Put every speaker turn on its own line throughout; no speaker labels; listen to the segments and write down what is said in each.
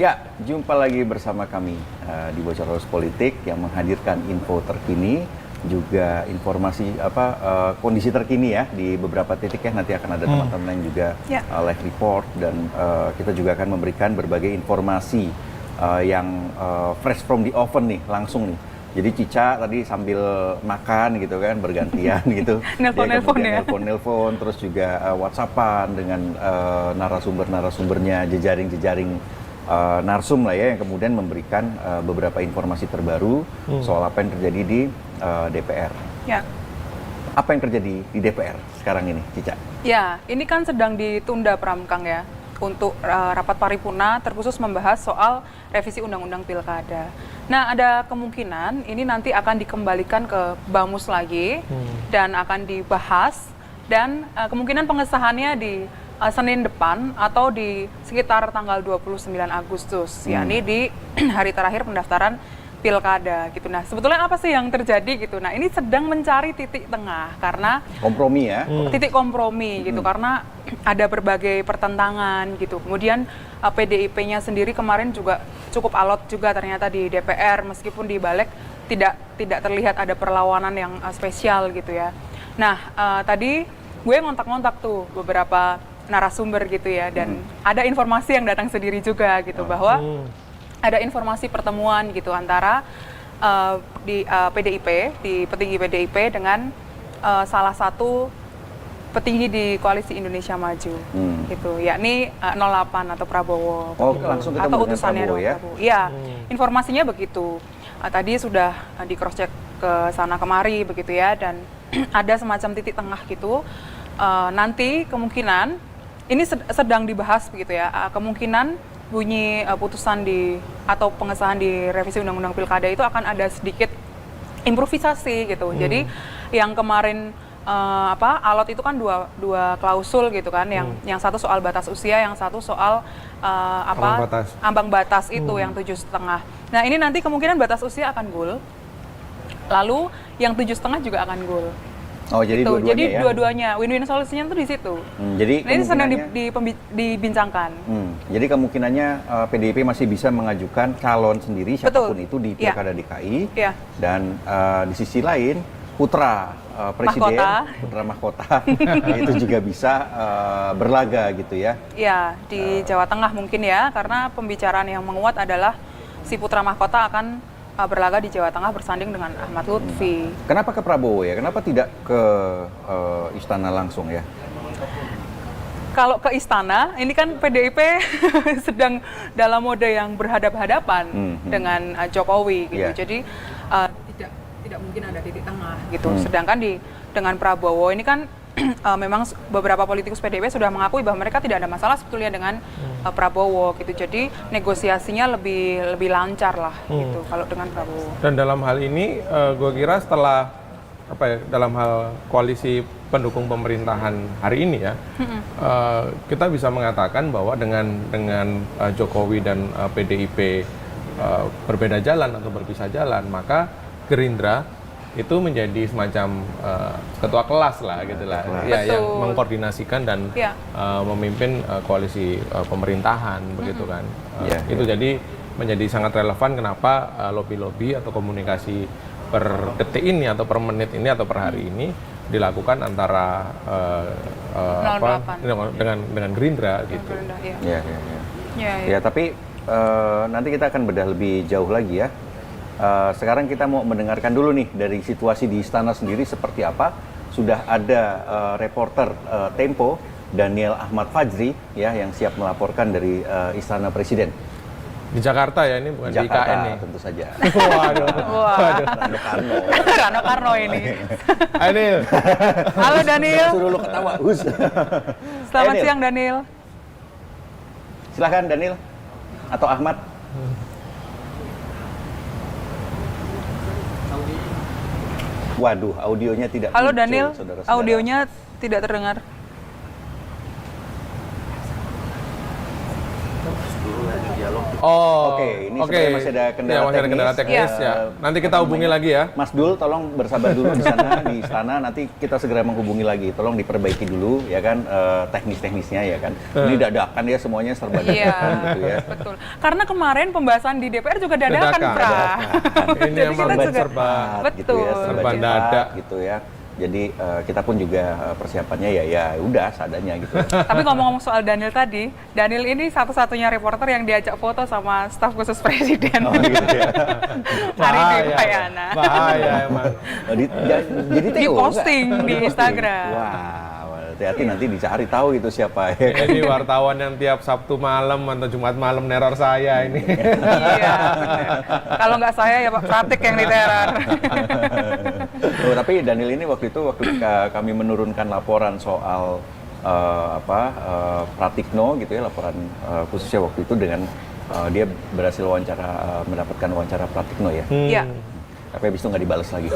Ya, jumpa lagi bersama kami di Bocor House Politik yang menghadirkan info terkini, juga informasi kondisi terkini ya di beberapa titik ya. Nanti akan ada teman-teman yang juga live report dan kita juga akan memberikan berbagai informasi yang fresh from the oven nih, langsung nih. Jadi Cica tadi sambil makan gitu kan, bergantian gitu. Nelpon, terus juga WhatsAppan dengan narasumbernya, jejaring narsum lah ya, yang kemudian memberikan beberapa informasi terbaru soal apa yang terjadi di DPR. Ya. Apa yang terjadi di DPR sekarang ini, Cica?
Ya, ini kan sedang ditunda Pramkang ya, untuk rapat paripurna terkhusus membahas soal revisi Undang-Undang Pilkada. Nah, ada kemungkinan ini nanti akan dikembalikan ke Bamus lagi dan akan dibahas, dan kemungkinan pengesahannya di Senin depan atau di sekitar tanggal 29 Agustus, yakni di hari terakhir pendaftaran Pilkada gitu. Nah, sebetulnya apa sih yang terjadi gitu? Nah, ini sedang mencari titik tengah karena
kompromi ya.
Titik kompromi gitu, karena ada berbagai pertentangan gitu. Kemudian PDIP-nya sendiri kemarin juga cukup alot juga ternyata di DPR, meskipun di balik tidak terlihat ada perlawanan yang spesial gitu ya. Nah, tadi gue ngontak-ngontak tuh beberapa narasumber gitu ya, dan ada informasi yang datang sendiri juga gitu, bahwa ada informasi pertemuan gitu antara di PDIP, di petinggi PDIP dengan salah satu petinggi di Koalisi Indonesia Maju gitu, yakni 08 atau Prabowo gitu,
langsung
atau utusannya
Prabowo, ya?
Prabowo. Iya, informasinya begitu. Tadi sudah di cross check ke sana kemari begitu ya, dan ada semacam titik tengah gitu. Nanti kemungkinan ini sedang dibahas begitu ya, kemungkinan bunyi putusan atau pengesahan di revisi Undang-Undang Pilkada itu akan ada sedikit improvisasi gitu. Jadi yang kemarin alot itu kan dua klausul gitu kan, yang satu soal batas usia, yang satu soal ambang batas itu yang 7,5. Nah, ini nanti kemungkinan batas usia akan goal, lalu yang 7,5 juga akan goal.
Oh, jadi
gitu.
dua-duanya
jadi
ya?
dua-duanya, win-win solusinya tuh di situ.
Jadi
nah, ini sedang dibincangkan.
Jadi kemungkinannya PDIP masih bisa mengajukan calon sendiri siapapun itu di Pilkada DKI.
Ya.
Dan di sisi lain putra presiden, putra mahkota itu juga bisa berlaga gitu ya.
Iya, di Jawa Tengah mungkin ya, karena pembicaraan yang menguat adalah si putra mahkota akan berlaga di Jawa Tengah bersanding dengan Ahmad Lutfi.
Kenapa ke Prabowo ya? Kenapa tidak ke istana langsung ya?
Kalau ke istana, ini kan PDIP sedang dalam mode yang berhadap-hadapan dengan Jokowi gitu. Jadi tidak mungkin ada titik tengah gitu. Sedangkan dengan Prabowo ini kan memang beberapa politikus PDIP sudah mengakui bahwa mereka tidak ada masalah sebetulnya dengan Prabowo gitu. Jadi negosiasinya lebih lancar lah gitu kalau dengan Prabowo.
Dan dalam hal ini gue kira setelah dalam hal koalisi pendukung pemerintahan hari ini ya, kita bisa mengatakan bahwa dengan Jokowi dan PDIP berbeda jalan atau berpisah jalan, maka Gerindra itu menjadi semacam ketua kelas lah gitu lah, ya, yang mengkoordinasikan dan memimpin koalisi pemerintahan begitu kan. Itu jadi menjadi sangat relevan kenapa lobby-lobby atau komunikasi per detik ini atau per menit ini atau per hari ini dilakukan antara dengan Gerindra gitu.
Ya, tapi nanti kita akan bedah lebih jauh lagi ya. Sekarang kita mau mendengarkan dulu nih dari situasi di istana sendiri seperti apa. Sudah ada reporter Tempo Daniel Ahmad Fajri ya, yang siap melaporkan dari Istana Presiden.
Di Jakarta ya, ini bukan
Jakarta,
di IKN nih.
Tentu saja.
Waduh.
Rano Karno.
Rano Karno ini.
Daniel.
Halo Daniel.
Suruh lu ketawa.
Selamat siang Daniel.
Silahkan Daniel atau Ahmad. Waduh, audionya tidak
Halo
muncul,
Daniel,
saudara-saudara.
audionya tidak terdengar.
dialog.
Oh,
Oke, ini sebenarnya masih ada kendala
ya, masih ada kendala
teknis.
teknis ya. Nanti kita hubungi lagi ya.
Mas Dul, tolong bersabar dulu di sana di istana. Nanti kita segera menghubungi lagi. Tolong diperbaiki dulu, ya kan, teknis-teknisnya ya kan. Ini dadakan ya semuanya serba dadakan gitu ya.
Betul. Karena kemarin pembahasan di DPR juga dadakan,
Dadakan.
Pra.
Ini
Jadi
emang
kita juga
serba
gitu ya, serba
serba
cepat
dadak.
gitu ya. Jadi kita pun juga persiapannya ya udah seadanya gitu.
Tapi ngomong-ngomong soal Daniel tadi, Daniel ini satu-satunya reporter yang diajak foto sama staf khusus presiden.
Oh, gitu ya.
Hari di
Bahaya,
Payana.
bahaya emang.
Jadi
Di
TO,
posting
enggak?
di Instagram.
Wah, hati-hati nanti dicari tahu itu siapa ya.
Ini wartawan yang tiap Sabtu malam atau Jumat malam neror saya ini.
Iya, benar. Kalau nggak saya ya Pak Pratik yang diteror.
Oh, tapi Daniel ini waktu kami menurunkan laporan soal Pratikno gitu ya, laporan khususnya waktu itu dengan dia berhasil mendapatkan wawancara Pratikno ya.
Iya.
Tapi habis itu nggak dibalas lagi.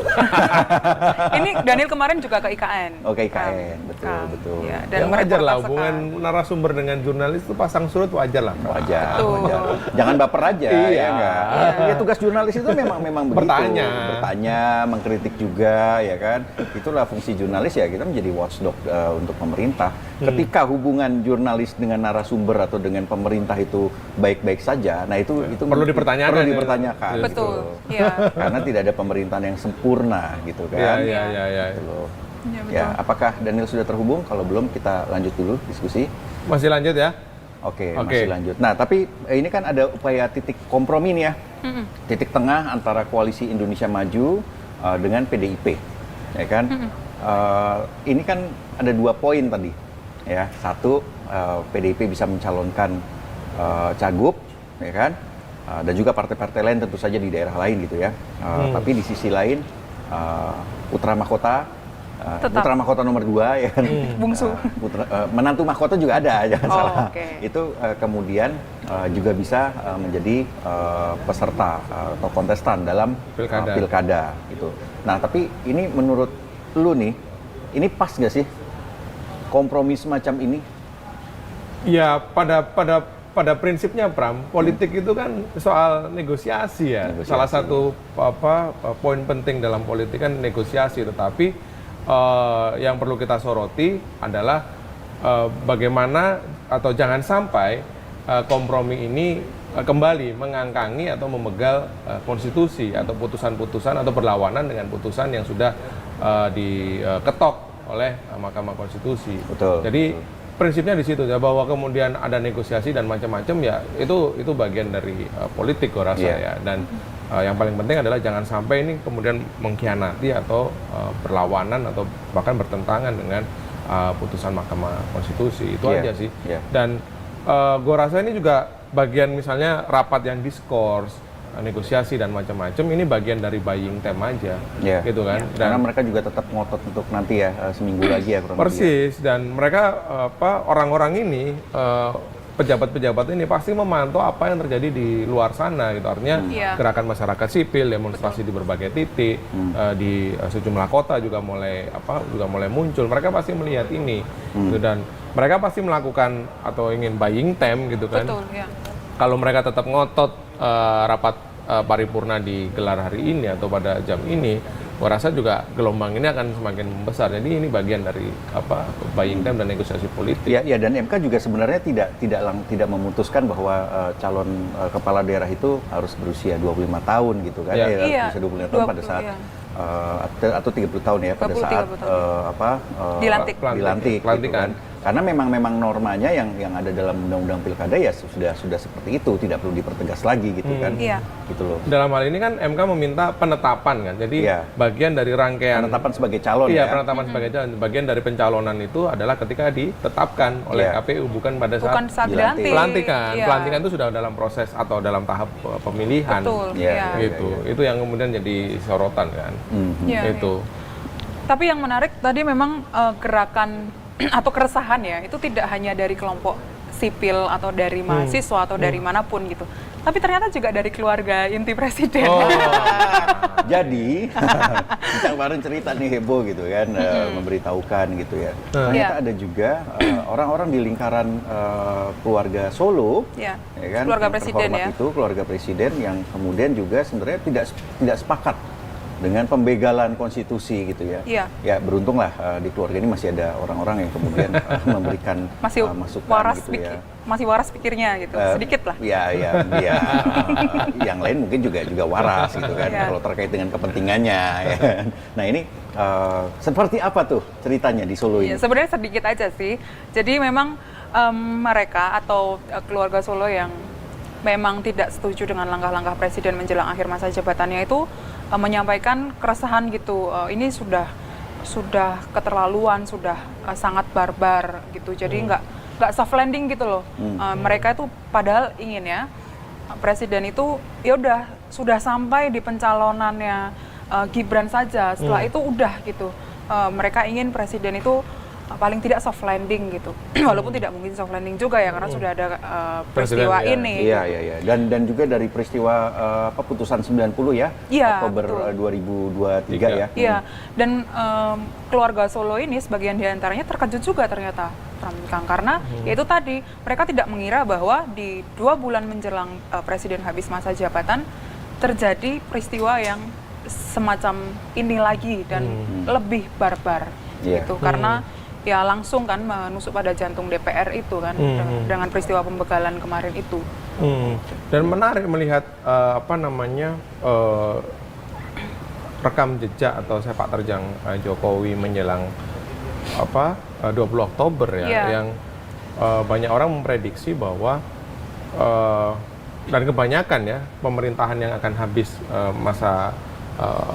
Ini Daniel kemarin juga ke IKN.
Oke, IKN, betul.
Ya,
Dan wajar lah hubungan narasumber dengan jurnalis itu pasang surut wajar lah.
Wajar,
Betul.
wajar. Jangan baper aja,
Iya.
ya enggak? Ya tugas jurnalis itu memang begitu. Bertanya, mengkritik juga, ya kan? Itulah fungsi jurnalis ya, kita menjadi watchdog untuk pemerintah. Ketika hubungan jurnalis dengan narasumber atau dengan pemerintah itu baik-baik saja, nah itu
Perlu dipertanyakan.
Perlu dipertanyakan.
Betul.
Gitu.
Iya.
Karena tidak ada pemerintahan yang sempurna gitu kan.
Iya.
Gitu loh.
Iya, betul.
Ya, apakah Daniel sudah terhubung? Kalau belum, kita lanjut dulu diskusi.
Masih lanjut ya?
Oke, masih lanjut. Nah, tapi ini kan ada upaya titik kompromi nih ya. Titik tengah antara koalisi Indonesia Maju dengan PDIP. Ya kan? Ini kan ada 2 poin tadi. Ya, satu, PDIP bisa mencalonkan cagup, ya kan? Dan juga partai-partai lain tentu saja di daerah lain gitu ya. Tapi di sisi lain, Putra Mahkota, Putra Mahkota nomor 2 ya kan.
Bungsu.
Menantu mahkota juga ada, jangan salah.
Oke.
Itu kemudian juga bisa menjadi peserta atau kontestan dalam pilkada gitu. Nah, tapi ini menurut lu nih, ini pas nggak sih kompromi semacam ini?
Ya, pada prinsipnya Pram, politik itu kan soal negosiasi ya. Salah satu poin penting dalam politik kan negosiasi, tetapi yang perlu kita soroti adalah bagaimana atau jangan sampai kompromi ini kembali mengangkangi atau memegal konstitusi atau putusan-putusan atau berlawanan dengan putusan yang sudah diketok oleh Mahkamah Konstitusi.
Betul.
Jadi prinsipnya di situ ya, bahwa kemudian ada negosiasi dan macam-macam ya itu bagian dari politik gue rasa ya. Dan yang paling penting adalah jangan sampai ini kemudian mengkhianati atau berlawanan atau bahkan bertentangan dengan putusan Mahkamah Konstitusi. Itu aja sih. Dan gue rasa ini juga bagian misalnya rapat yang diskors, negosiasi dan macam-macam, ini bagian dari buying time aja, gitu kan. Dan
karena mereka juga tetap ngotot untuk nanti ya seminggu lagi ya kurang lebih.
Persis, dan mereka orang-orang ini pejabat-pejabat ini pasti memantau apa yang terjadi di luar sana gitu. Artinya gerakan masyarakat sipil, demonstrasi di berbagai titik, di sejumlah kota juga mulai muncul. Mereka pasti melihat ini gitu, dan mereka pasti melakukan atau ingin buying time gitu kan.
Betul, ya.
Kalau mereka tetap ngotot rapat paripurna digelar hari ini atau pada jam ini, gua rasa juga gelombang ini akan semakin besar. Jadi ini bagian dari buying time dan negosiasi politik.
Ya, dan MK juga sebenarnya tidak memutuskan bahwa calon kepala daerah itu harus berusia 25 tahun gitu kan. Berusia 25 tahun pada saat atau 30 tahun ya pada saat
dilantik
gitu kan. Karena memang normanya yang ada dalam undang-undang pilkada ya sudah seperti itu, tidak perlu dipertegas lagi gitu kan. Gitu loh.
Dalam hal ini kan MK meminta penetapan kan. Jadi bagian dari rangkaian
penetapan sebagai calon
penetapan sebagai calon. Bagian dari pencalonan itu adalah ketika ditetapkan oleh KPU, bukan pada saat
dilantik.
Pelantikan. Pelantikan itu sudah dalam proses atau dalam tahap pemilihan.
Betul.
Gitu. Itu yang kemudian jadi sorotan kan. Itu.
Tapi yang menarik tadi memang gerakan atau keresahan ya, itu tidak hanya dari kelompok sipil atau dari mahasiswa atau dari manapun gitu. tapi ternyata juga dari keluarga inti presiden.
Oh.
Jadi kita kemarin cerita nih heboh gitu kan, memberitahukan gitu ya. Ternyata ada juga orang-orang di lingkaran keluarga Solo,
Ya,
kan,
keluarga
yang
presiden
terhormat
ya.
itu keluarga presiden yang kemudian juga sebenarnya tidak sepakat dengan pembegalan konstitusi gitu ya.
Iya.
Ya beruntunglah di keluarga ini masih ada orang-orang yang kemudian memberikan
Masih
masukan
waras
gitu ya.
masih waras pikirnya gitu, sedikit lah.
Ya, yang lain mungkin juga waras gitu kan,
Iya.
kalau terkait dengan kepentingannya. Ya kan. Nah ini seperti apa tuh ceritanya di Solo ini?
Ya, sebenarnya sedikit aja sih. Jadi memang mereka atau keluarga Solo yang memang tidak setuju dengan langkah-langkah presiden menjelang akhir masa jabatannya itu menyampaikan keresahan gitu. Ini sudah keterlaluan, sudah sangat barbar gitu. Jadi nggak soft landing gitu loh. Mereka itu padahal ingin ya presiden itu ya udah sudah sampai di pencalonannya Gibran saja. Setelah itu udah gitu. Mereka ingin presiden itu paling tidak soft landing gitu. Walaupun tidak mungkin soft landing juga ya karena sudah ada peristiwa
Presiden, ya.
ini.
Iya. Dan juga dari peristiwa putusan 90 ya,
Iya,
Oktober 2023 ya.
Iya, dan keluarga Solo ini sebagian diantaranya terkejut juga ternyata, Kang, karena yaitu tadi mereka tidak mengira bahwa di 2 bulan menjelang presiden habis masa jabatan terjadi peristiwa yang semacam ini lagi dan lebih barbar gitu, karena ya langsung kan menusuk pada jantung DPR itu kan dengan peristiwa pembegalan kemarin itu.
Dan menarik melihat rekam jejak atau sepak terjang Jokowi menjelang 20 Oktober ya, yang banyak orang memprediksi bahwa dan kebanyakan ya pemerintahan yang akan habis masa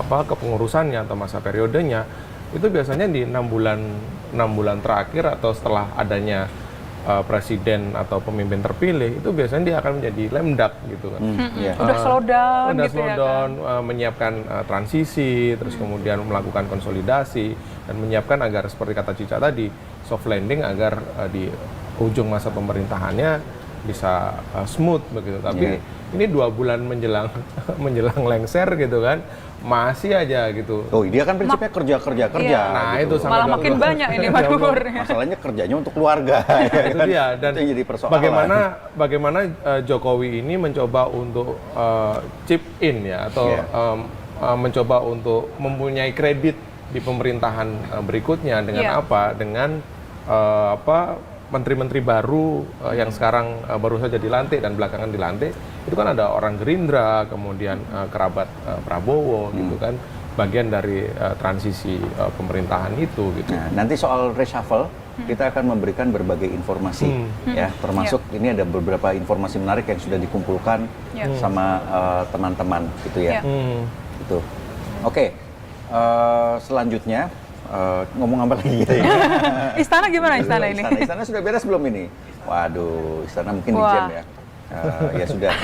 kepengurusannya atau masa periodenya itu biasanya di 6 bulan terakhir atau setelah adanya presiden atau pemimpin terpilih, itu biasanya dia akan menjadi lemdak gitu kan.
Udah slow down
Udah
gitu
slow
ya
down,
kan.
menyiapkan transisi, terus kemudian melakukan konsolidasi dan menyiapkan agar seperti kata Cica tadi, soft landing agar di ujung masa pemerintahannya bisa smooth begitu. Tapi ini 2 bulan menjelang lengser gitu kan, masih aja gitu.
Oh, dia kan prinsipnya kerja.
Iya.
Nah,
gitu.
itu sampai
Malah makin banyak ini manuvernya.
Masalahnya kerjanya untuk keluarga. Ya
Itu
kan?
dia. Dan
itu yang jadi persoalan.
bagaimana Jokowi ini mencoba untuk chip in ya, atau mencoba untuk mempunyai kredit di pemerintahan berikutnya dengan apa? Dengan menteri-menteri baru yang sekarang baru saja dilantik dan belakangan dilantik, itu kan ada orang Gerindra, kemudian kerabat Prabowo gitu kan, bagian dari transisi pemerintahan itu gitu.
Nah, nanti soal reshuffle kita akan memberikan berbagai informasi ya, termasuk ini ada beberapa informasi menarik yang sudah dikumpulkan sama teman-teman gitu ya. Gitu. Oke. Selanjutnya ngomong apa lagi gitu ya?
Istana gimana istana ini?
Istana sudah beres belum ini? Waduh, istana mungkin di jam ya. Ya sudah.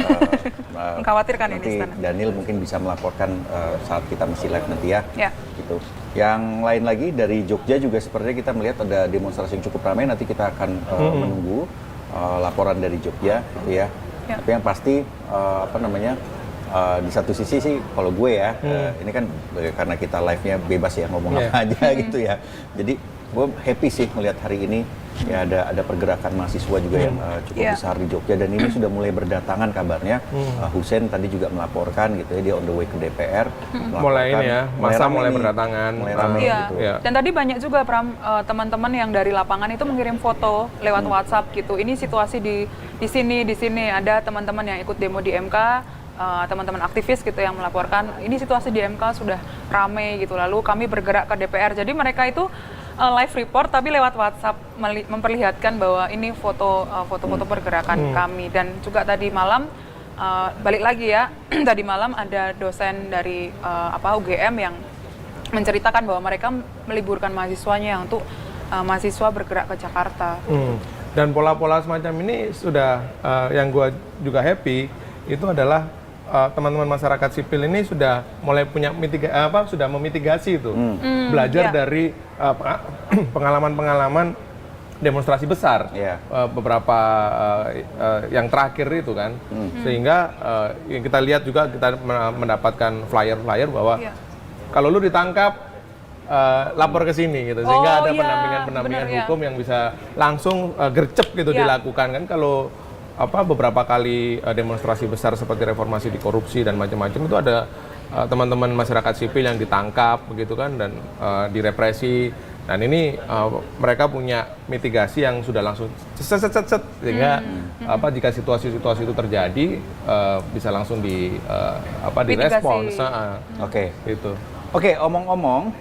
Mengkhawatirkan ini
nanti
istana.
Daniel mungkin bisa melaporkan saat kita masih live nanti ya.
Ya.
Gitu. Yang lain lagi dari Jogja juga sepertinya kita melihat ada demonstrasi yang cukup ramai. Nanti kita akan menunggu laporan dari Jogja, gitu ya. Tapi yang pasti di satu sisi sih kalau gue ya, ini kan karena kita live-nya bebas ya ngomong apa aja gitu ya. Jadi gue happy sih melihat hari ini ya ada pergerakan mahasiswa juga yang cukup besar di Jogja, dan ini sudah mulai berdatangan kabarnya. Husein tadi juga melaporkan gitu ya, dia on the way ke DPR.
Mulai ini ya, masa mulai berdatangan.
Mulai ramai gitu.
Dan tadi banyak juga teman-teman yang dari lapangan itu mengirim foto lewat WhatsApp gitu. Ini situasi di sini ada teman-teman yang ikut demo di MK. Teman-teman aktivis gitu yang melaporkan ini situasi di MK sudah ramai gitu, lalu kami bergerak ke DPR. Jadi mereka itu live report tapi lewat WhatsApp memperlihatkan bahwa ini foto-foto pergerakan kami. Dan juga tadi malam balik lagi ya, tadi malam ada dosen dari UGM yang menceritakan bahwa mereka meliburkan mahasiswanya untuk mahasiswa bergerak ke Jakarta.
Dan pola-pola semacam ini sudah yang gue juga happy itu adalah teman-teman masyarakat sipil ini sudah mulai punya sudah memitigasi itu, belajar dari pengalaman-pengalaman demonstrasi besar beberapa yang terakhir itu kan, sehingga yang kita lihat juga kita mendapatkan flyer-flyer bahwa kalau lu ditangkap lapor ke sini gitu, sehingga ada pendampingan hukum yang bisa langsung gercep gitu dilakukan kan. Kalau beberapa kali demonstrasi besar seperti reformasi di korupsi dan macam-macam itu ada teman-teman masyarakat sipil yang ditangkap begitu kan dan direpresi. Dan ini mereka punya mitigasi yang sudah langsung set sehingga jika situasi-situasi itu terjadi bisa langsung direspons.
Oke, omong-omong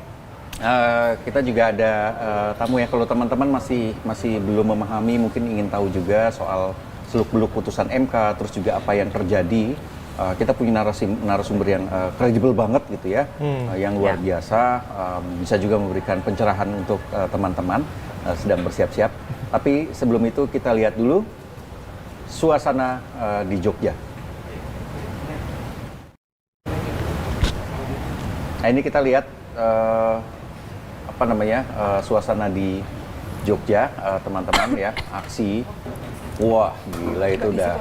kita juga ada tamu ya. Kalau teman-teman masih belum memahami, mungkin ingin tahu juga soal seluk-beluk putusan MK, terus juga apa yang terjadi. Kita punya narasumber yang kredibel banget gitu ya, yang luar biasa, bisa juga memberikan pencerahan untuk teman-teman sedang bersiap-siap. Tapi sebelum itu kita lihat dulu suasana di Jogja. Nah ini kita lihat suasana di Jogja, teman-teman ya, aksi. Wah, gila itu udah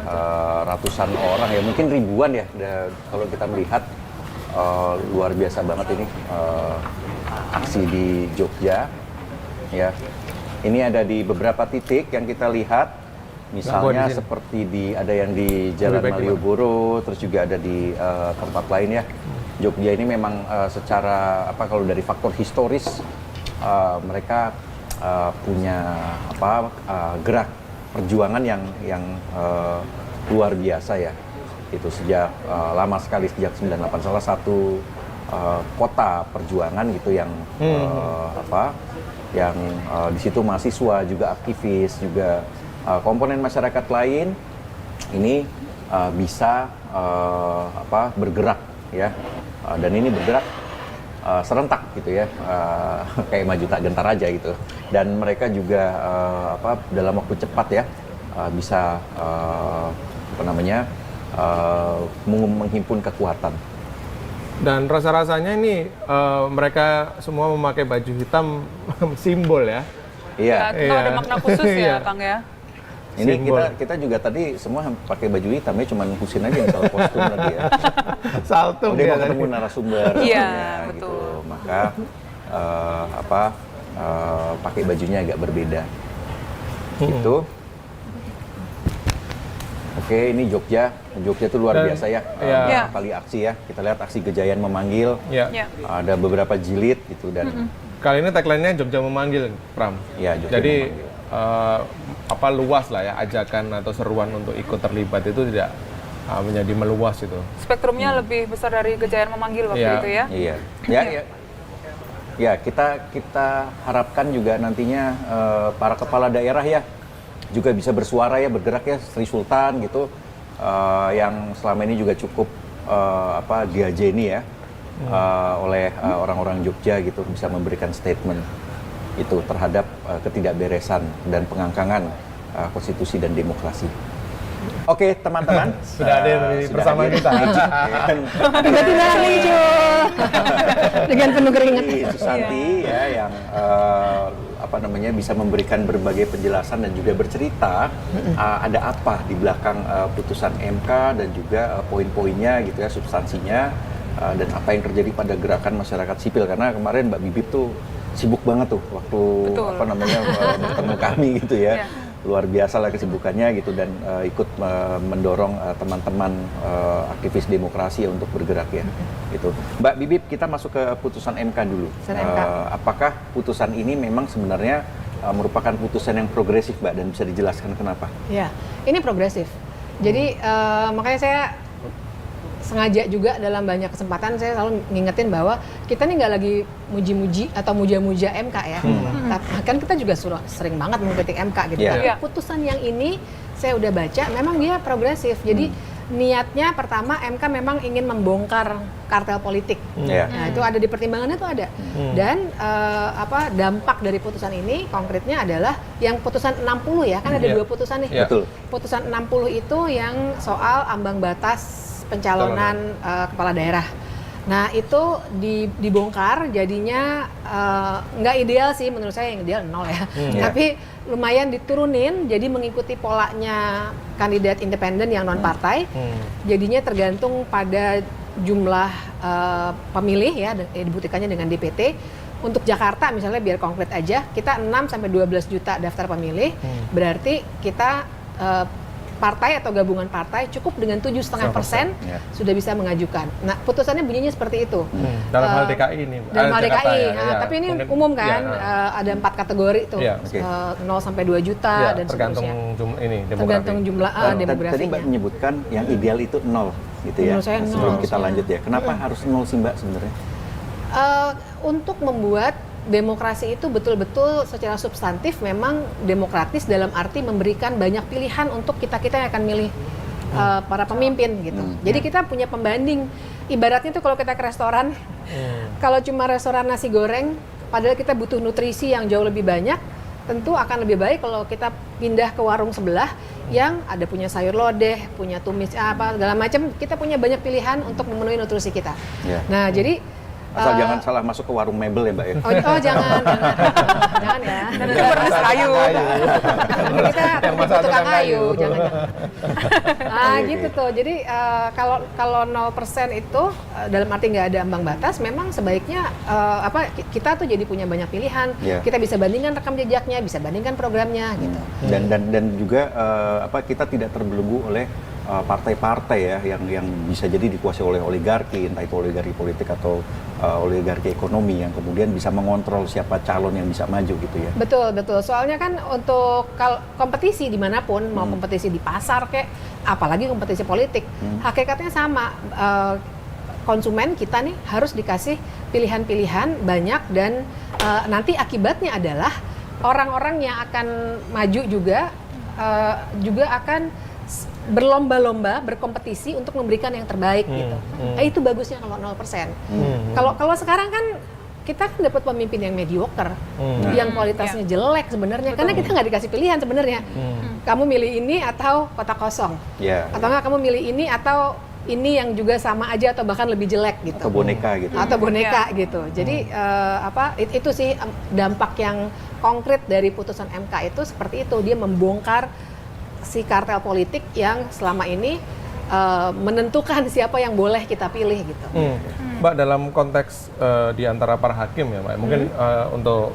ratusan orang ya, mungkin ribuan ya. Kalau kita melihat luar biasa banget ini aksi di Jogja. Ya, ini ada di beberapa titik yang kita lihat, misalnya seperti ada yang di Jalan Malioboro, terus juga ada di tempat lain ya. Jogja ini memang secara kalau dari faktor historis mereka punya gerak perjuangan yang luar biasa ya. Itu sejak lama sekali, sejak 98, salah satu kota perjuangan gitu yang di situ mahasiswa juga aktivis juga komponen masyarakat lain ini bisa bergerak ya, dan ini bergerak serentak gitu ya, kayak maju tak gentar aja gitu. Dan mereka juga dalam waktu cepat ya bisa menghimpun kekuatan.
Dan rasa-rasanya ini mereka semua memakai baju hitam simbol ya.
Iya.
Itu ada makna khusus ya, Kang ya.
Ini kita juga tadi semua pakai baju hitam ya, cuman Husin aja yang salah kostum tadi ya.
Saltum
dia mau ketemu narasumber.
Iya,
gitu.
betul.
Maka pakai bajunya agak berbeda. Gitu. Oke, ini Jogja itu luar biasa ya. Kali aksi ya. Kita lihat aksi Gejayan memanggil. Ada beberapa jilid gitu dan
kali ini tagline-nya Jogja memanggil, Pram.
Ya, Jogja
jadi
memanggil.
Luas lah ya ajakan atau seruan untuk ikut terlibat itu tidak menjadi meluas itu.
Spektrumnya lebih besar dari Gejayan memanggil waktu itu ya.
Iya. Ya, kita harapkan juga nantinya para kepala daerah ya juga bisa bersuara ya, bergerak ya, Sri Sultan gitu, yang selama ini juga cukup diajeni ya oleh orang-orang Jogja gitu, bisa memberikan statement itu terhadap ketidakberesan dan pengangkangan konstitusi dan demokrasi. Oke, teman-teman.
Sudah ada bersama kita.
Tiba-tiba muncul dengan penuh keringat.
Susanti ya yang bisa memberikan berbagai penjelasan dan juga bercerita ada apa di belakang putusan MK dan juga poin-poinnya gitu ya, substansinya dan apa yang terjadi pada gerakan masyarakat sipil. Karena kemarin Mbak Bibip tuh sibuk banget tuh waktu bertemu kami gitu ya. Luar biasa lah kesibukannya gitu, dan ikut mendorong teman-teman aktivis demokrasi untuk bergerak ya. Gitu. Mbak Bibip, kita masuk ke putusan MK dulu. Apakah putusan ini memang sebenarnya merupakan putusan yang progresif, Mbak, dan bisa dijelaskan kenapa?
Ya, ini progresif. Jadi makanya saya sengaja juga dalam banyak kesempatan saya selalu ngingetin bahwa kita nih nggak lagi muji-muji atau muja-muja MK ya. Kan kita juga sering banget mengkritik MK gitu. Tapi putusan yang ini saya udah baca memang dia progresif. Jadi niatnya pertama MK memang ingin membongkar kartel politik. Nah, itu ada di pertimbangannya tuh ada. Dan dampak dari putusan ini konkretnya adalah yang putusan 60 ya, kan ada dua putusan nih. Putusan 60 itu yang soal ambang batas pencalonan kepala daerah. Nah itu dibongkar, jadinya nggak ideal sih menurut saya, yang ideal 0 ya. Tapi lumayan diturunin, jadi mengikuti polanya kandidat independen yang non partai. Jadinya tergantung pada jumlah pemilih ya, dibuktikannya dengan DPT. Untuk Jakarta misalnya biar konkret aja, kita 6 sampai 12 juta daftar pemilih, berarti kita partai atau gabungan partai cukup dengan 7,5% sudah bisa mengajukan. Nah, putusannya bunyinya seperti itu.
Dalam hal DKI ini.
Dalam hal
Jakarta
DKI.
ya,
Nah, tapi ini
mungkin,
umum kan,
ya,
ada 4 kategori tuh,
Ya,
0 sampai 2 juta
ya,
dan
tergantung
seterusnya.
jumlah ini
Tergantung jumlah
Tadi
demografinya.
Mbak menyebutkan yang ideal itu 0 gitu ya.
Menurut saya nol
Sebelum kita
harusnya.
lanjut ya, kenapa harus 0 sih Mbak sebenarnya?
Untuk membuat demokrasi itu betul-betul secara substantif memang demokratis dalam arti memberikan banyak pilihan untuk kita-kita yang akan milih para pemimpin gitu. Jadi kita punya pembanding. Ibaratnya tuh kalau kita ke restoran, kalau cuma restoran nasi goreng, padahal kita butuh nutrisi yang jauh lebih banyak, tentu akan lebih baik kalau kita pindah ke warung sebelah yang ada punya sayur lodeh, punya tumis apa segala macam, kita punya banyak pilihan untuk memenuhi nutrisi kita.
Ya.
Nah, jadi
Asal jangan salah masuk ke warung mebel ya Mbak ya.
oh jangan ya.
Dan itu bernis kayu.
Kita
Yang masak
tukang
tukang
kayu,
kayu.
jangan. Nah, gitu tuh. Jadi kalau 0% itu dalam arti nggak ada ambang batas, memang sebaiknya kita tuh jadi punya banyak pilihan.
Yeah.
Kita bisa bandingkan rekam jejaknya, bisa bandingkan programnya gitu.
Dan juga kita tidak terbelenggu oleh partai-partai ya yang bisa jadi dikuasai oleh oligarki, entah itu oligarki politik atau oligarki ekonomi yang kemudian bisa mengontrol siapa calon yang bisa maju gitu ya.
Betul. Soalnya kan untuk kompetisi dimanapun, mau kompetisi di pasar kayak, apalagi kompetisi politik, hakikatnya sama. Konsumen kita nih harus dikasih pilihan-pilihan banyak dan nanti akibatnya adalah orang-orang yang akan maju juga akan berlomba-lomba, berkompetisi untuk memberikan yang terbaik gitu. Itu bagusnya kalau 0%. Kalau sekarang kan kita kan dapat pemimpin yang mediocre, yang kualitasnya jelek sebenarnya, karena kita nggak dikasih pilihan sebenarnya. Kamu milih ini atau kotak kosong, atau nggak kamu milih ini atau ini yang juga sama aja atau bahkan lebih jelek gitu.
Atau boneka gitu.
Atau boneka gitu. Jadi itu sih dampak yang konkret dari putusan MK itu seperti itu, dia membongkar si kartel politik yang selama ini menentukan siapa yang boleh kita pilih gitu.
Mbak, dalam konteks di antara para hakim ya Mbak, mungkin untuk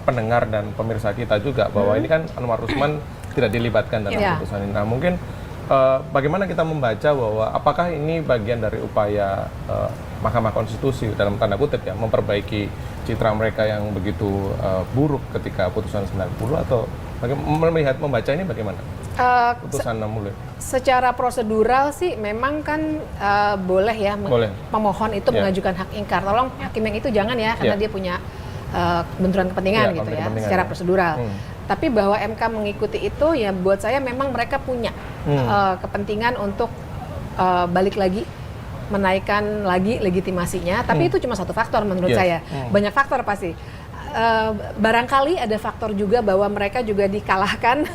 pendengar dan pemirsa kita juga bahwa ini kan Anwar Usman tidak dilibatkan dalam putusan ini. Nah, mungkin bagaimana kita membaca bahwa apakah ini bagian dari upaya Mahkamah Konstitusi dalam tanda kutip ya memperbaiki citra mereka yang begitu buruk ketika putusan 90, atau melihat membaca ini bagaimana? Putusan 60.
Secara prosedural sih memang kan boleh ya pemohon itu mengajukan hak ingkar. Tolong hakim yang itu jangan ya, karena dia punya benturan kepentingan gitu ya, secara prosedural. Tapi bahwa MK mengikuti itu ya buat saya memang mereka punya kepentingan untuk balik lagi menaikkan lagi legitimasinya. Tapi itu cuma satu faktor menurut saya. Banyak faktor pasti. Barangkali ada faktor juga bahwa mereka juga dikalahkan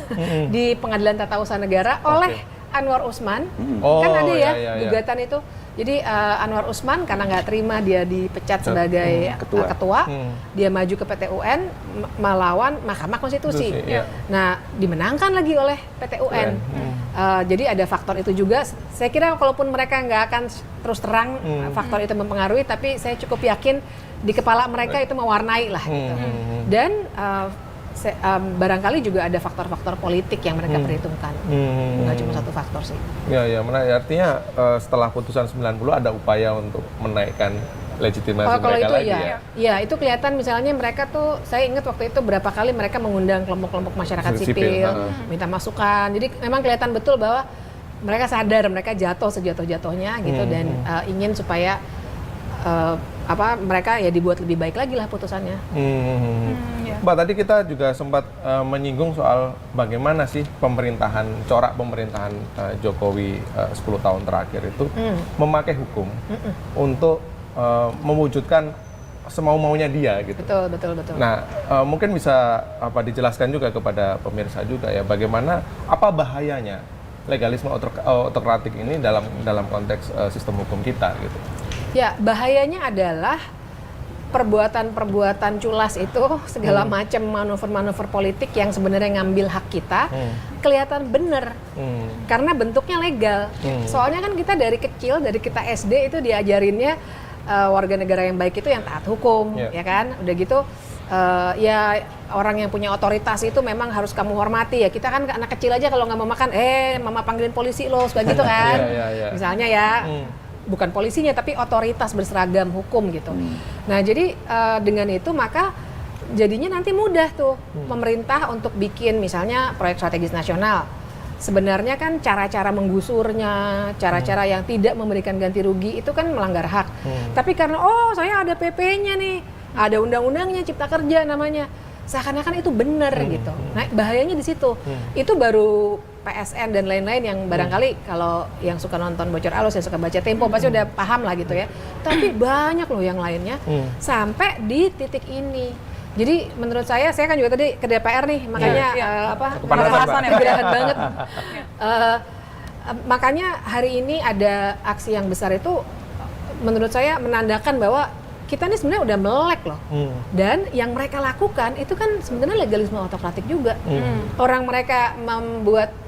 di Pengadilan Tata Usaha Negara oleh Anwar Usman. Kan ada ya gugatan itu. Jadi Anwar Usman karena nggak terima dia dipecat sebagai ketua, dia maju ke PT UN melawan Mahkamah Konstitusi. Nah, dimenangkan lagi oleh PT UN. Jadi ada faktor itu juga. Saya kira kalaupun mereka nggak akan terus terang faktor itu mempengaruhi, tapi saya cukup yakin di kepala mereka itu mewarnai lah gitu. Dan barangkali juga ada faktor-faktor politik yang mereka perhitungkan. Nggak cuma satu faktor sih.
Ya, artinya setelah putusan 90 ada upaya untuk menaikkan legitimasi
kalau
mereka
itu
lagi ya?
Ya, itu kelihatan misalnya mereka tuh, saya ingat waktu itu berapa kali mereka mengundang kelompok-kelompok masyarakat sipil, minta masukan. Jadi memang kelihatan betul bahwa mereka sadar mereka jatuh sejatuh-jatuhnya gitu dan ingin supaya mereka ya dibuat lebih baik lagi lah putusannya.
Mbak, tadi kita juga sempat menyinggung soal bagaimana sih corak pemerintahan Jokowi 10 tahun terakhir itu memakai hukum untuk mewujudkan semau-maunya dia gitu.
Betul.
Nah, mungkin bisa dijelaskan juga kepada pemirsa juga ya, bagaimana apa bahayanya legalisme autokratik ini dalam konteks sistem hukum kita gitu.
Ya, bahayanya adalah perbuatan-perbuatan culas itu segala macam manuver-manuver politik yang sebenarnya ngambil hak kita kelihatan bener karena bentuknya legal. Soalnya kan kita dari kecil, dari kita SD itu diajarinnya warga negara yang baik itu yang taat hukum, ya kan? Udah gitu ya orang yang punya otoritas itu memang harus kamu hormati ya. Kita kan anak kecil aja kalau nggak mau makan, mama panggilin polisi loh, seperti gitu kan. Misalnya ya. Bukan polisinya tapi otoritas berseragam hukum gitu. Nah jadi dengan itu maka jadinya nanti mudah tuh pemerintah untuk bikin misalnya proyek strategis nasional. Sebenarnya kan cara-cara menggusurnya, cara-cara yang tidak memberikan ganti rugi itu kan melanggar hak. Tapi karena saya ada PP-nya nih, ada undang-undangnya Cipta Kerja namanya, seakan-akan itu benar gitu. Nah bahayanya di situ. Itu baru PSN dan lain-lain yang barangkali kalau yang suka nonton Bocor Alus, yang suka baca Tempo pasti udah paham lah gitu ya. Tapi banyak loh yang lainnya sampai di titik ini. Jadi menurut saya kan juga tadi ke DPR nih, makanya kegerahan banget. Makanya hari ini ada aksi yang besar itu menurut saya menandakan bahwa kita ini sebenarnya udah melek loh. Dan yang mereka lakukan itu kan sebenarnya legalisme autokratik juga. Orang mereka membuat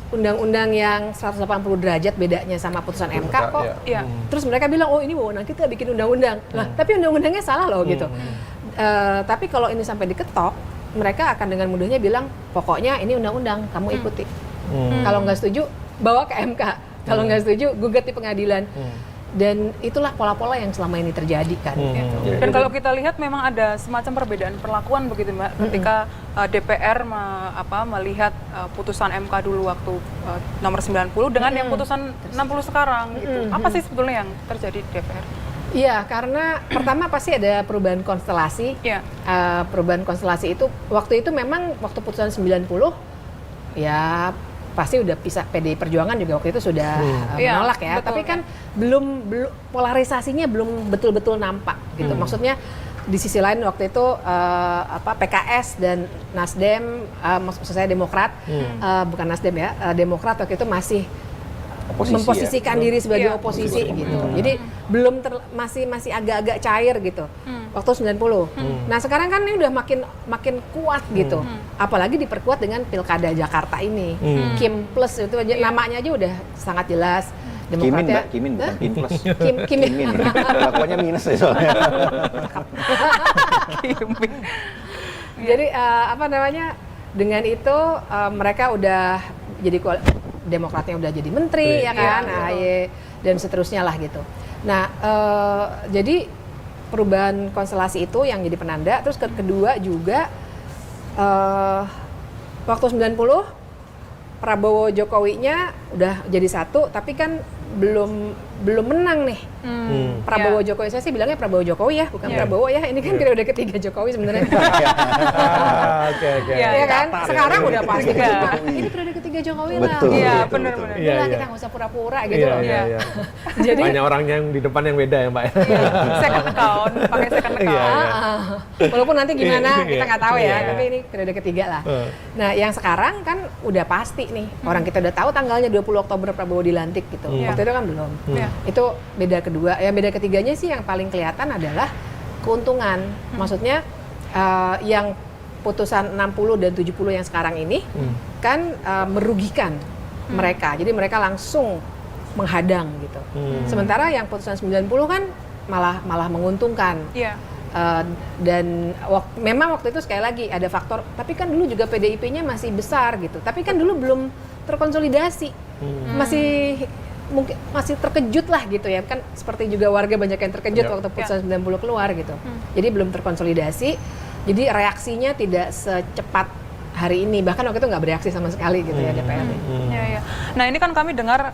undang-undang yang 180 derajat bedanya sama putusan MK kok. Terus mereka bilang, ini wewenang kita bikin undang-undang. Nah, tapi undang-undangnya salah loh gitu. Tapi kalau ini sampai diketok, mereka akan dengan mudahnya bilang, pokoknya ini undang-undang, kamu ikuti. Kalau nggak setuju, bawa ke MK. Kalau nggak setuju, gugat di pengadilan. Dan itulah pola-pola yang selama ini terjadi kan.
Dan kalau kita lihat memang ada semacam perbedaan perlakuan begitu Mbak, ketika DPR melihat putusan MK dulu waktu nomor 90 dengan yang putusan 60 sekarang gitu. Apa sih sebetulnya yang terjadi di DPR?
Iya, karena pertama pasti ada perubahan konstelasi. Perubahan konstelasi itu waktu itu memang waktu putusan 90 ya pasti udah pisah. PDI Perjuangan juga waktu itu sudah menolak ya.
Betul,
tapi kan belum polarisasinya belum betul-betul nampak gitu. Maksudnya di sisi lain waktu itu PKS dan Nasdem, maksud saya Demokrat, bukan Nasdem ya, Demokrat waktu itu masih memposisikan diri sebagai oposisi gitu. Jadi belum masih agak-agak cair gitu. Waktu 90. Nah, sekarang kan ini udah makin kuat gitu. Apalagi diperkuat dengan Pilkada Jakarta ini. Kim Plus itu aja namanya aja udah sangat jelas.
Kimin Mbak, Kimin bukan Kim Plus.
Kimin.
Kelakuannya minus ya soalnya.
Kimin.
Jadi dengan itu mereka udah jadi Demokratnya udah jadi menteri ya kan, AHY dan seterusnya lah gitu. Nah, jadi perubahan konstelasi itu yang jadi penanda. Terus kedua juga waktu 90 Prabowo Jokowinya udah jadi satu, tapi kan belum menang nih. Prabowo Jokowi, saya sih bilangnya Prabowo Jokowi ya, bukan Prabowo ya. Ini kan periode ketiga Jokowi sebenarnya. Ya kan? Sekarang udah pasti ini periode ketiga Jokowi lah.
Iya, benar-benar.
Udah kita nggak usah pura-pura gitu loh.
Jadi banyak orang yang di depan yang beda ya Mbak.
Second account, pakai second account.
Walaupun nanti gimana kita nggak tahu ya, tapi ini periode ketiga lah. Nah, yang sekarang kan udah pasti nih, orang kita udah tahu tanggalnya 20 Oktober Prabowo dilantik gitu. Waktu itu kan belum. Itu beda kedua. Ya beda ketiganya sih yang paling kelihatan adalah keuntungan. Maksudnya yang putusan 60 dan 70 yang sekarang ini kan merugikan mereka. Jadi mereka langsung menghadang gitu. Sementara yang putusan 90 kan malah menguntungkan. Dan memang waktu itu sekali lagi ada faktor, tapi kan dulu juga PDIP-nya masih besar gitu. Tapi kan dulu belum terkonsolidasi. Mungkin masih terkejut lah gitu ya. Kan seperti juga warga banyak yang terkejut waktu putusan 90 keluar gitu. Jadi belum terkonsolidasi. Jadi reaksinya tidak secepat hari ini, bahkan waktu itu nggak bereaksi sama sekali gitu ya DPR.
Nah ini kan kami dengar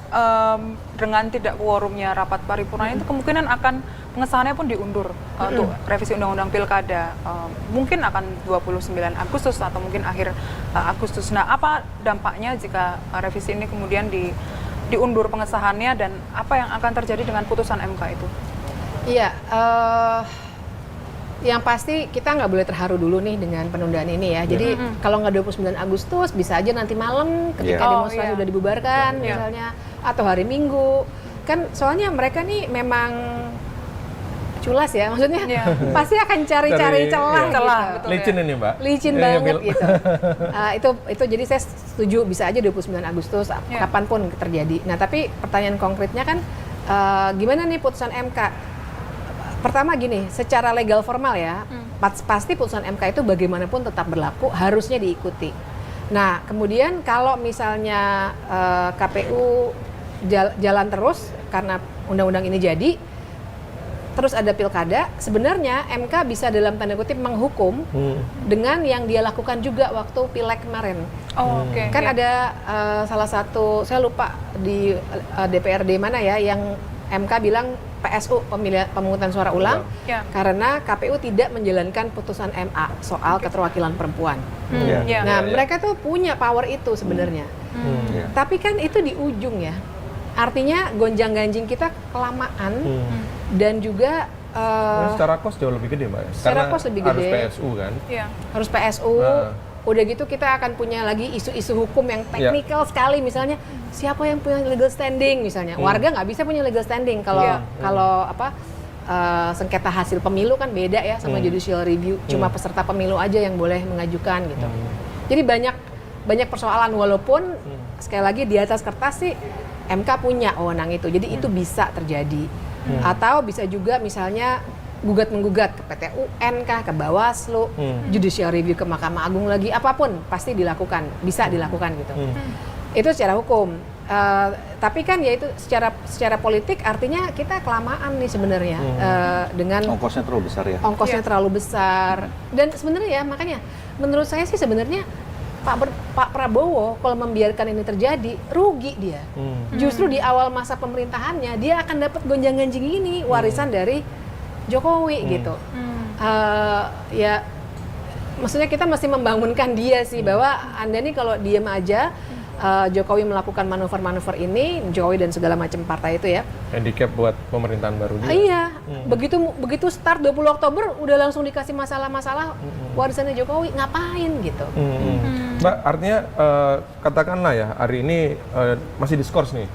dengan tidak quorumnya rapat paripurna itu kemungkinan akan pengesahannya pun diundur untuk revisi undang-undang pilkada. Mungkin akan 29 Agustus atau mungkin akhir Agustus. Nah apa dampaknya jika revisi ini kemudian diundur pengesahannya dan apa yang akan terjadi dengan putusan MK itu?
Iya. Yang pasti kita nggak boleh terharu dulu nih dengan penundaan ini ya. Jadi kalau nggak 29 Agustus bisa aja nanti malam ketika demonstrasi udah dibubarkan misalnya, atau hari Minggu. Kan soalnya mereka nih memang culas ya, maksudnya
Iya.
pasti akan cari-cari
Cari,
celah,
iya.
Celah,
gitu.
betul.
Licin ini Mbak.
Licin
Iya,
banget
ngambil-
gitu. Itu jadi saya setuju bisa aja 29 Agustus
Ya.
kapanpun terjadi. Nah tapi pertanyaan konkretnya kan gimana nih putusan MK? Pertama gini, secara legal formal ya, pasti putusan MK itu bagaimanapun tetap berlaku, harusnya diikuti. Nah kemudian kalau misalnya KPU jalan terus karena undang-undang ini jadi, terus ada pilkada, sebenarnya MK bisa dalam tanda kutip menghukum dengan yang dia lakukan juga waktu pileg kemarin.
Oh, oke.
Kan
Iya.
ada salah satu, saya lupa di DPRD mana ya, yang MK bilang PSU, pemungutan suara ulang,
Ya.
karena KPU tidak menjalankan putusan MA soal keterwakilan perempuan.
Iya.
Iya.
Nah,
Iya, iya.
mereka tuh punya power itu sebenarnya.
Iya.
Tapi kan itu di ujung ya. Artinya gonjang-ganjing kita kelamaan dan juga
Secara kos jauh lebih gede Mbak.
secara
Karena
kos lebih
harus
gede.
PSU kan.
Iya.
harus PSU. Udah gitu kita akan punya lagi isu-isu hukum yang teknikal sekali, misalnya siapa yang punya legal standing misalnya. Warga nggak bisa punya legal standing kalau
Iya.
kalau apa sengketa hasil pemilu kan beda ya sama judicial review. Cuma peserta pemilu aja yang boleh mengajukan gitu. Jadi banyak persoalan, walaupun sekali lagi di atas kertas sih MK punya wewenang itu. Jadi itu bisa terjadi. Atau bisa juga misalnya gugat-menggugat ke PT UN kah, ke Bawaslu, judicial review ke Mahkamah Agung lagi, apapun pasti dilakukan, bisa dilakukan gitu. Itu secara hukum. Tapi kan ya itu secara politik artinya kita kelamaan nih sebenarnya dengan
Ongkosnya terlalu besar ya.
ongkosnya
Iya.
terlalu besar. Dan sebenarnya ya makanya menurut saya sih sebenarnya Pak Prabowo kalau membiarkan ini terjadi rugi dia. Justru di awal masa pemerintahannya dia akan dapat gonjang-ganjing ini warisan dari Jokowi gitu. Ya maksudnya kita mesti membangunkan dia sih bahwa Anda nih kalau diam aja Jokowi melakukan manuver-manuver ini, Jokowi dan segala macam partai itu ya.
Handicap buat pemerintahan baru juga.
Iya, begitu start 20 Oktober udah langsung dikasih masalah-masalah warisannya Jokowi, ngapain gitu.
Mbak, artinya katakanlah ya hari ini masih diskors nih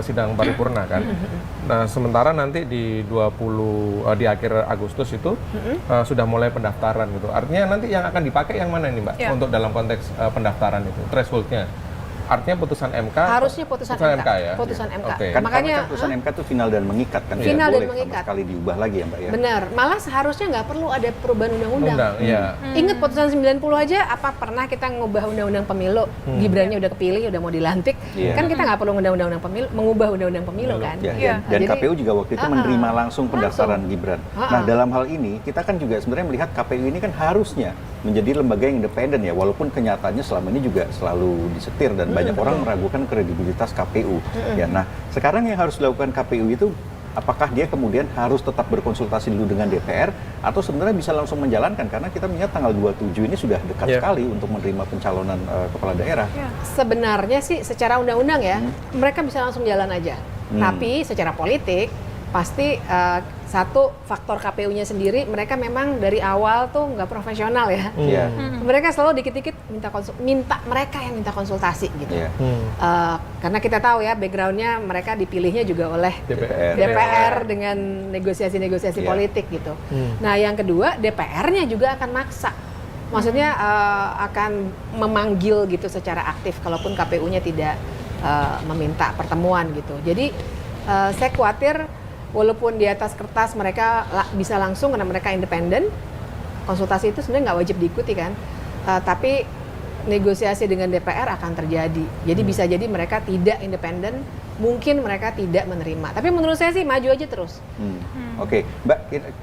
sidang paripurna kan. Nah, sementara nanti di 20 di akhir Agustus itu sudah mulai pendaftaran gitu. Artinya nanti yang akan dipakai yang mana ini, Mbak?
Ya.
Untuk dalam konteks pendaftaran itu, thresholdnya. Artinya putusan MK.
Harusnya putusan MK
ya.
Putusan MK.
Oke.
Kan
Makanya,
karena putusan MK itu final dan mengikat kan.
Final
tidak
dan
boleh
mengikat.
sama sekali diubah lagi ya Mbak ya.
benar, malah seharusnya nggak perlu ada perubahan undang-undang.
Undang, iya.
Ingat putusan 90 aja, apa pernah kita ngubah undang-undang pemilu? Gibrannya udah kepilih, udah mau dilantik.
Iya.
Kan kita nggak perlu undang-undang pemilu, mengubah undang-undang pemilu kan?
Ya,
Iya.
dan
Jadi-
KPU juga waktu itu menerima langsung pendaftaran Gibran. Nah, dalam hal ini kita kan juga sebenarnya melihat KPU ini kan harusnya menjadi lembaga yang independen ya, walaupun kenyataannya selama ini juga selalu disetir dan banyak orang meragukan kredibilitas KPU. Ya, nah sekarang yang harus dilakukan KPU itu apakah dia kemudian harus tetap berkonsultasi dulu dengan DPR atau sebenarnya bisa langsung menjalankan, karena kita melihat tanggal 27 ini sudah dekat
Iya.
sekali untuk menerima pencalonan kepala daerah.
Iya.
Sebenarnya sih secara undang-undang ya, mereka bisa langsung jalan aja. Tapi secara politik pasti satu faktor KPU-nya sendiri, mereka memang dari awal tuh nggak profesional ya.
Iya.
Mereka selalu dikit-dikit minta mereka yang minta konsultasi gitu.
Iya.
Karena kita tahu ya background-nya mereka dipilihnya juga oleh
DPR.
DPR dengan negosiasi-negosiasi
Iya.
politik gitu. Nah yang kedua DPR-nya juga akan maksa. Maksudnya akan memanggil gitu secara aktif kalaupun KPU-nya tidak meminta pertemuan gitu. Jadi saya khawatir walaupun di atas kertas mereka bisa langsung karena mereka independen, konsultasi itu sebenarnya nggak wajib diikuti kan. Tapi negosiasi dengan DPR akan terjadi. Jadi bisa jadi mereka tidak independen, mungkin mereka tidak menerima. Tapi menurut saya sih maju aja terus.
Oke, Mbak,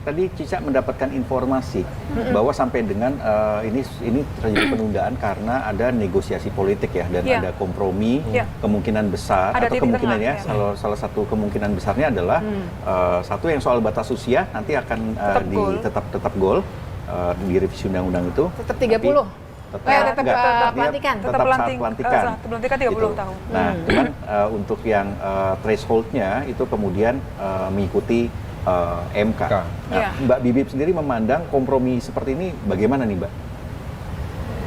tadi Cica mendapatkan informasi bahwa sampai dengan ini terjadi penundaan karena ada negosiasi politik ya, dan
Iya.
ada kompromi,
Iya.
kemungkinan besar
Ada
atau
titik
kemungkinan
tengah,
ya,
ya.
salah satu kemungkinan besarnya adalah satu yang soal batas usia nanti akan tetap gol di revisi undang-undang itu.
Tetap 30.
Tetap
tetap pelantikan.
Tetap
Tetap
saat pelantikan.
pelantikan 30 tahun.
Nah, cuman untuk yang thresholdnya itu kemudian mengikuti MK. Nah,
Iya.
Mbak Bibip sendiri memandang kompromi seperti ini bagaimana nih, Mbak?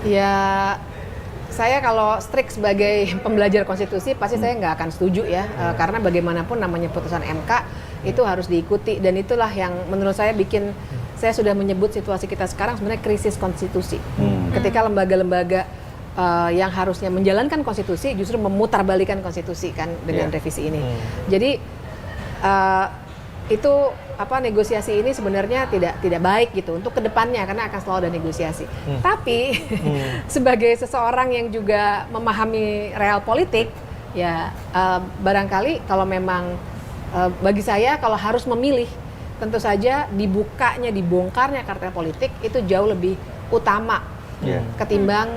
Ya, saya kalau strict sebagai pembelajar konstitusi pasti saya nggak akan setuju ya, karena bagaimanapun namanya putusan MK itu harus diikuti, dan itulah yang menurut saya bikin saya sudah menyebut situasi kita sekarang sebenarnya krisis konstitusi. Ketika lembaga-lembaga yang harusnya menjalankan konstitusi justru memutarbalikan konstitusi kan dengan revisi ini. Jadi itu negosiasi ini sebenarnya tidak baik gitu untuk kedepannya, karena akan selalu ada negosiasi. Tapi sebagai seseorang yang juga memahami real politik, ya barangkali kalau memang bagi saya kalau harus memilih, tentu saja dibongkarnya kartel politik itu jauh lebih utama ketimbang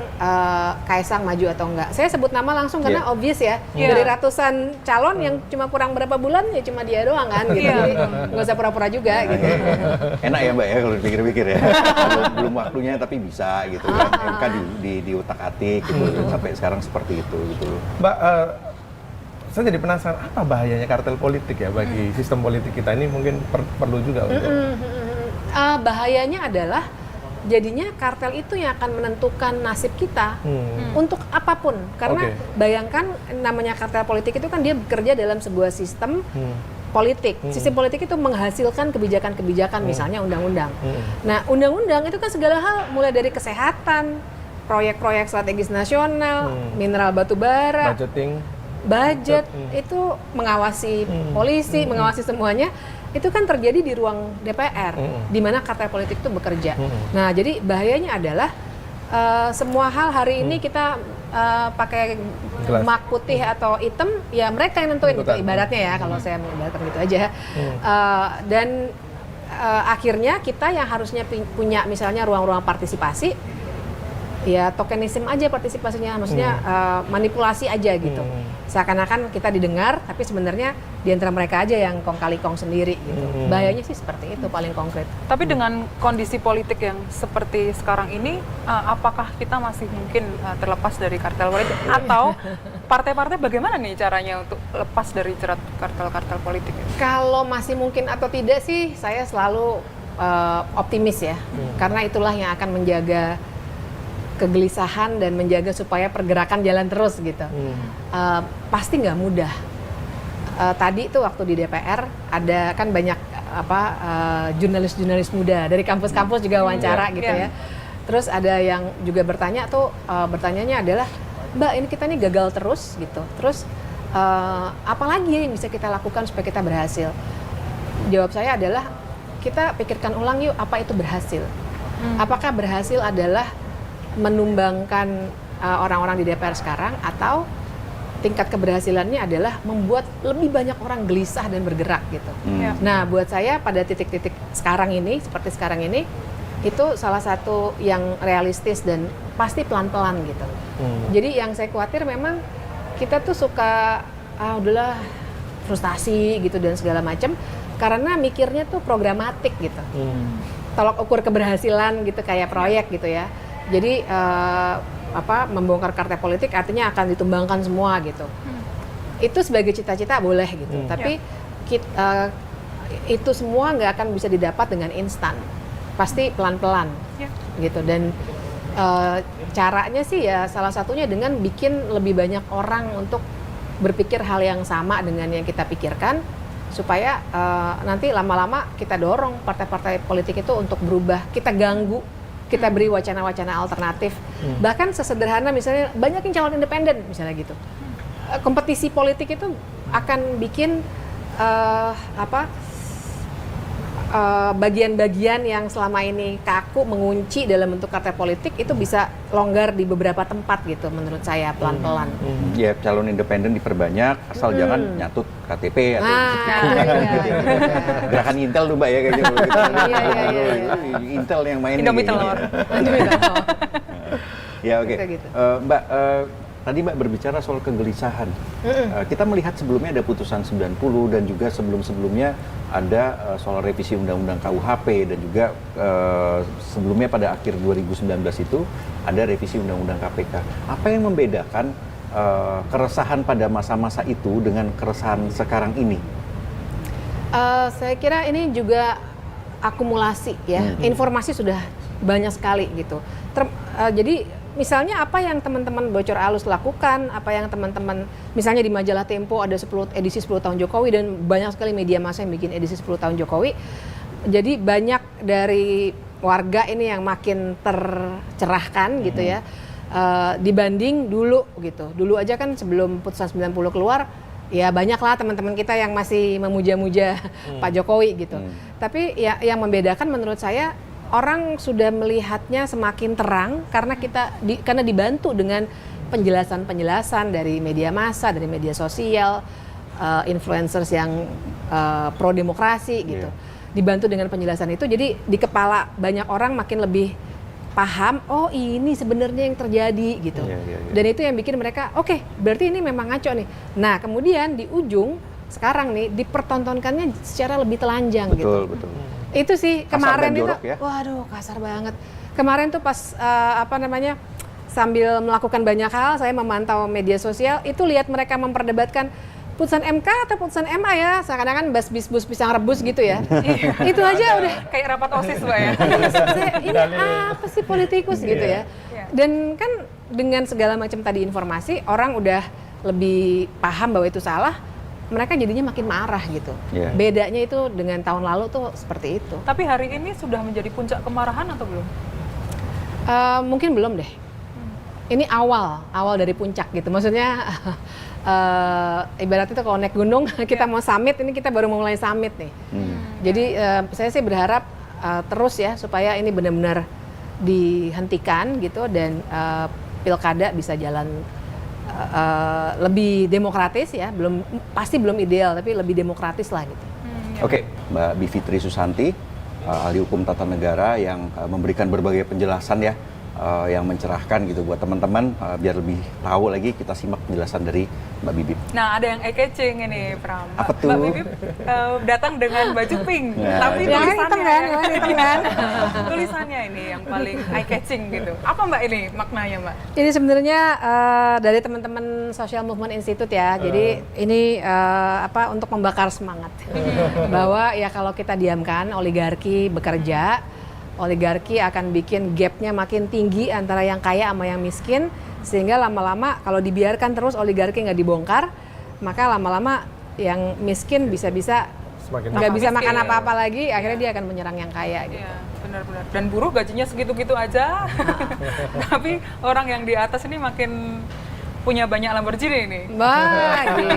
Kaisang maju atau enggak. Saya sebut nama langsung karena obvious ya. Dari ratusan calon yang cuma kurang berapa bulan ya cuma dia doang kan gitu. Jadi nggak usah pura-pura juga gitu.
Enak ya Mbak ya kalau dipikir-pikir ya. belum waktunya tapi bisa gitu kan. MK di utak-atik gitu sampai sekarang seperti itu gitu loh.
Mbak, saya jadi penasaran apa bahayanya kartel politik ya bagi sistem politik kita ini, mungkin perlu juga untuk
bahayanya adalah jadinya kartel itu yang akan menentukan nasib kita untuk apapun, karena bayangkan namanya kartel politik itu kan dia bekerja dalam sebuah sistem politik. Sistem politik itu menghasilkan kebijakan-kebijakan, misalnya undang-undang. Nah, undang-undang itu kan segala hal, mulai dari kesehatan, proyek-proyek strategis nasional, mineral batu bara, budget itu mengawasi polisi, mengawasi semuanya. Itu kan terjadi di ruang DPR, di mana kartel politik itu bekerja. Nah, jadi bahayanya adalah semua hal hari ini kita pakai mak putih atau hitam, ya mereka yang nentuin gitu, ibaratnya ya, kalau saya mengibaratkan gitu aja. Dan akhirnya kita yang harusnya punya misalnya ruang-ruang partisipasi, ya tokenisme aja partisipasinya, maksudnya manipulasi aja gitu. Seakan-akan kita didengar, tapi sebenarnya di antara mereka aja yang kong kali kong sendiri gitu. Bahayanya sih seperti itu paling konkret.
Tapi dengan kondisi politik yang seperti sekarang ini, apakah kita masih mungkin terlepas dari kartel politik, atau partai-partai bagaimana nih caranya untuk lepas dari jerat kartel-kartel politik?
Kalau masih mungkin atau tidak sih, saya selalu optimis ya, karena itulah yang akan menjaga kegelisahan dan menjaga supaya pergerakan jalan terus gitu. Pasti nggak mudah. Tadi tuh waktu di DPR ada kan banyak jurnalis-jurnalis muda dari kampus-kampus juga wawancara gitu ya. Terus ada yang juga bertanya tuh, bertanyanya adalah, Mbak, ini kita nih gagal terus gitu. Terus apa lagi yang bisa kita lakukan supaya kita berhasil? Jawab saya adalah, kita pikirkan ulang yuk, apa itu berhasil? Apakah berhasil adalah menumbangkan orang-orang di DPR sekarang, atau tingkat keberhasilannya adalah membuat lebih banyak orang gelisah dan bergerak gitu. Nah, buat saya pada titik-titik sekarang ini, seperti sekarang ini, itu salah satu yang realistis dan pasti pelan-pelan gitu. Jadi yang saya khawatir memang kita tuh suka udahlah frustasi gitu dan segala macam, karena mikirnya tuh programatik gitu. Tolok ukur keberhasilan gitu, kayak proyek gitu ya. Jadi membongkar kartel politik artinya akan ditumbangkan semua gitu. Itu sebagai cita-cita boleh gitu. Tapi itu semua nggak akan bisa didapat dengan instan. Pasti pelan-pelan gitu. Dan caranya sih ya salah satunya dengan bikin lebih banyak orang untuk berpikir hal yang sama dengan yang kita pikirkan, supaya nanti lama-lama kita dorong partai-partai politik itu untuk berubah. Kita ganggu, kita beri wacana-wacana alternatif. Bahkan sesederhana misalnya banyakin calon independen misalnya gitu. Kompetisi politik itu akan bikin bagian-bagian yang selama ini kaku, mengunci dalam bentuk kartel politik itu bisa longgar di beberapa tempat gitu, menurut saya pelan-pelan.
Ya, calon independen diperbanyak, asal jangan nyatut KTP atau gerakan Intel tuh Mbak ya kayak gitu. Intel yang main
Indomie telur.
Ya oke. Mbak, tadi Mbak berbicara soal kegelisahan. Kita melihat sebelumnya ada putusan 90 dan juga sebelum-sebelumnya ada soal revisi Undang-Undang KUHP, dan juga sebelumnya pada akhir 2019 itu ada revisi Undang-Undang KPK. Apa yang membedakan keresahan pada masa-masa itu dengan keresahan sekarang ini?
Saya kira ini juga akumulasi ya. Informasi sudah banyak sekali gitu. Jadi misalnya apa yang teman-teman Bocor Alus lakukan, apa yang teman-teman misalnya di majalah Tempo ada edisi 10 tahun Jokowi dan banyak sekali media massa yang bikin edisi 10 tahun Jokowi. Jadi banyak dari warga ini yang makin tercerahkan gitu ya. Dibanding dulu gitu. Dulu aja kan sebelum putusan 90 keluar ya banyaklah teman-teman kita yang masih memuja-muja Pak Jokowi gitu. Tapi ya yang membedakan menurut saya orang sudah melihatnya semakin terang karena karena dibantu dengan penjelasan-penjelasan dari media massa, dari media sosial, influencers yang pro demokrasi gitu. Dibantu dengan penjelasan itu, jadi di kepala banyak orang makin lebih paham, oh ini sebenarnya yang terjadi gitu. Dan itu yang bikin mereka, oke, berarti ini memang ngaco nih. Nah, kemudian di ujung sekarang nih dipertontonkannya secara lebih telanjang gitu. Betul. Itu sih kemarin itu, waduh kasar banget. Kemarin tuh pas sambil melakukan banyak hal, saya memantau media sosial, itu lihat mereka memperdebatkan putusan MK atau putusan MA ya, seakan-akan bus pisang rebus gitu ya. Itu aja udah
kayak rapat OSIS Mbak ya.
Ini apa sih politikus gitu ya. Dan kan dengan segala macam tadi informasi, orang udah lebih paham bahwa itu salah. Mereka jadinya makin marah gitu. Bedanya itu dengan tahun lalu tuh seperti itu.
Tapi hari ini sudah menjadi puncak kemarahan atau belum?
Mungkin belum deh. Ini awal dari puncak gitu. Maksudnya ibaratnya tuh kalau naik gunung kita mau summit, ini kita baru mulai summit nih. Jadi saya sih berharap terus ya supaya ini benar-benar dihentikan gitu dan pilkada bisa jalan lebih demokratis ya, pasti belum ideal tapi lebih demokratis lah gitu.
Oke, Mbak Bivitri Susanti, ahli hukum tata negara yang memberikan berbagai penjelasan ya, yang mencerahkan gitu buat teman-teman, biar lebih tahu lagi kita simak penjelasan dari Mbak Bibip.
Nah, ada yang eye-catching ini, Pram.
Apa tuh?
Mbak Bibip datang dengan baju pink, tapi tulisannya ini yang paling eye-catching gitu. Apa Mbak ini maknanya Mbak?
Ini sebenarnya dari teman-teman Social Movement Institute ya. Jadi ini untuk membakar semangat bahwa ya kalau kita diamkan oligarki bekerja, oligarki akan bikin gapnya makin tinggi antara yang kaya sama yang miskin, sehingga lama-lama kalau dibiarkan terus oligarki nggak dibongkar, maka lama-lama yang miskin bisa-bisa nggak bisa makan apa-apa lagi, akhirnya dia akan menyerang yang kaya gitu.
Iya, benar-benar. Dan buruh gajinya segitu-gitu aja, tapi orang yang di atas ini makin punya banyak Lamborghini nih.
Wah, gila.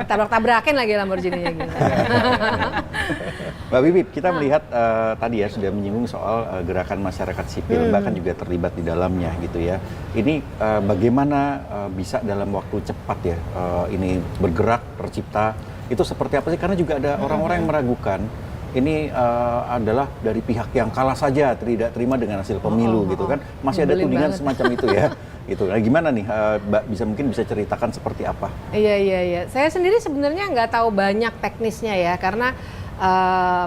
Tabrak-tabrakin lagi Lamborghini-nya gitu.
Mbak Bibip, kita melihat tadi ya sudah menyinggung soal gerakan masyarakat sipil, bahkan juga terlibat di dalamnya gitu ya. Ini bagaimana bisa dalam waktu cepat ya ini bergerak, tercipta, itu seperti apa sih? Karena juga ada orang-orang yang meragukan ini adalah dari pihak yang kalah saja, tidak terima dengan hasil pemilu gitu kan. Masih ada tudingan semacam itu ya. Gitu. Nah, gimana nih Mbak mungkin bisa ceritakan seperti apa?
Iya. Saya sendiri sebenarnya nggak tahu banyak teknisnya ya, karena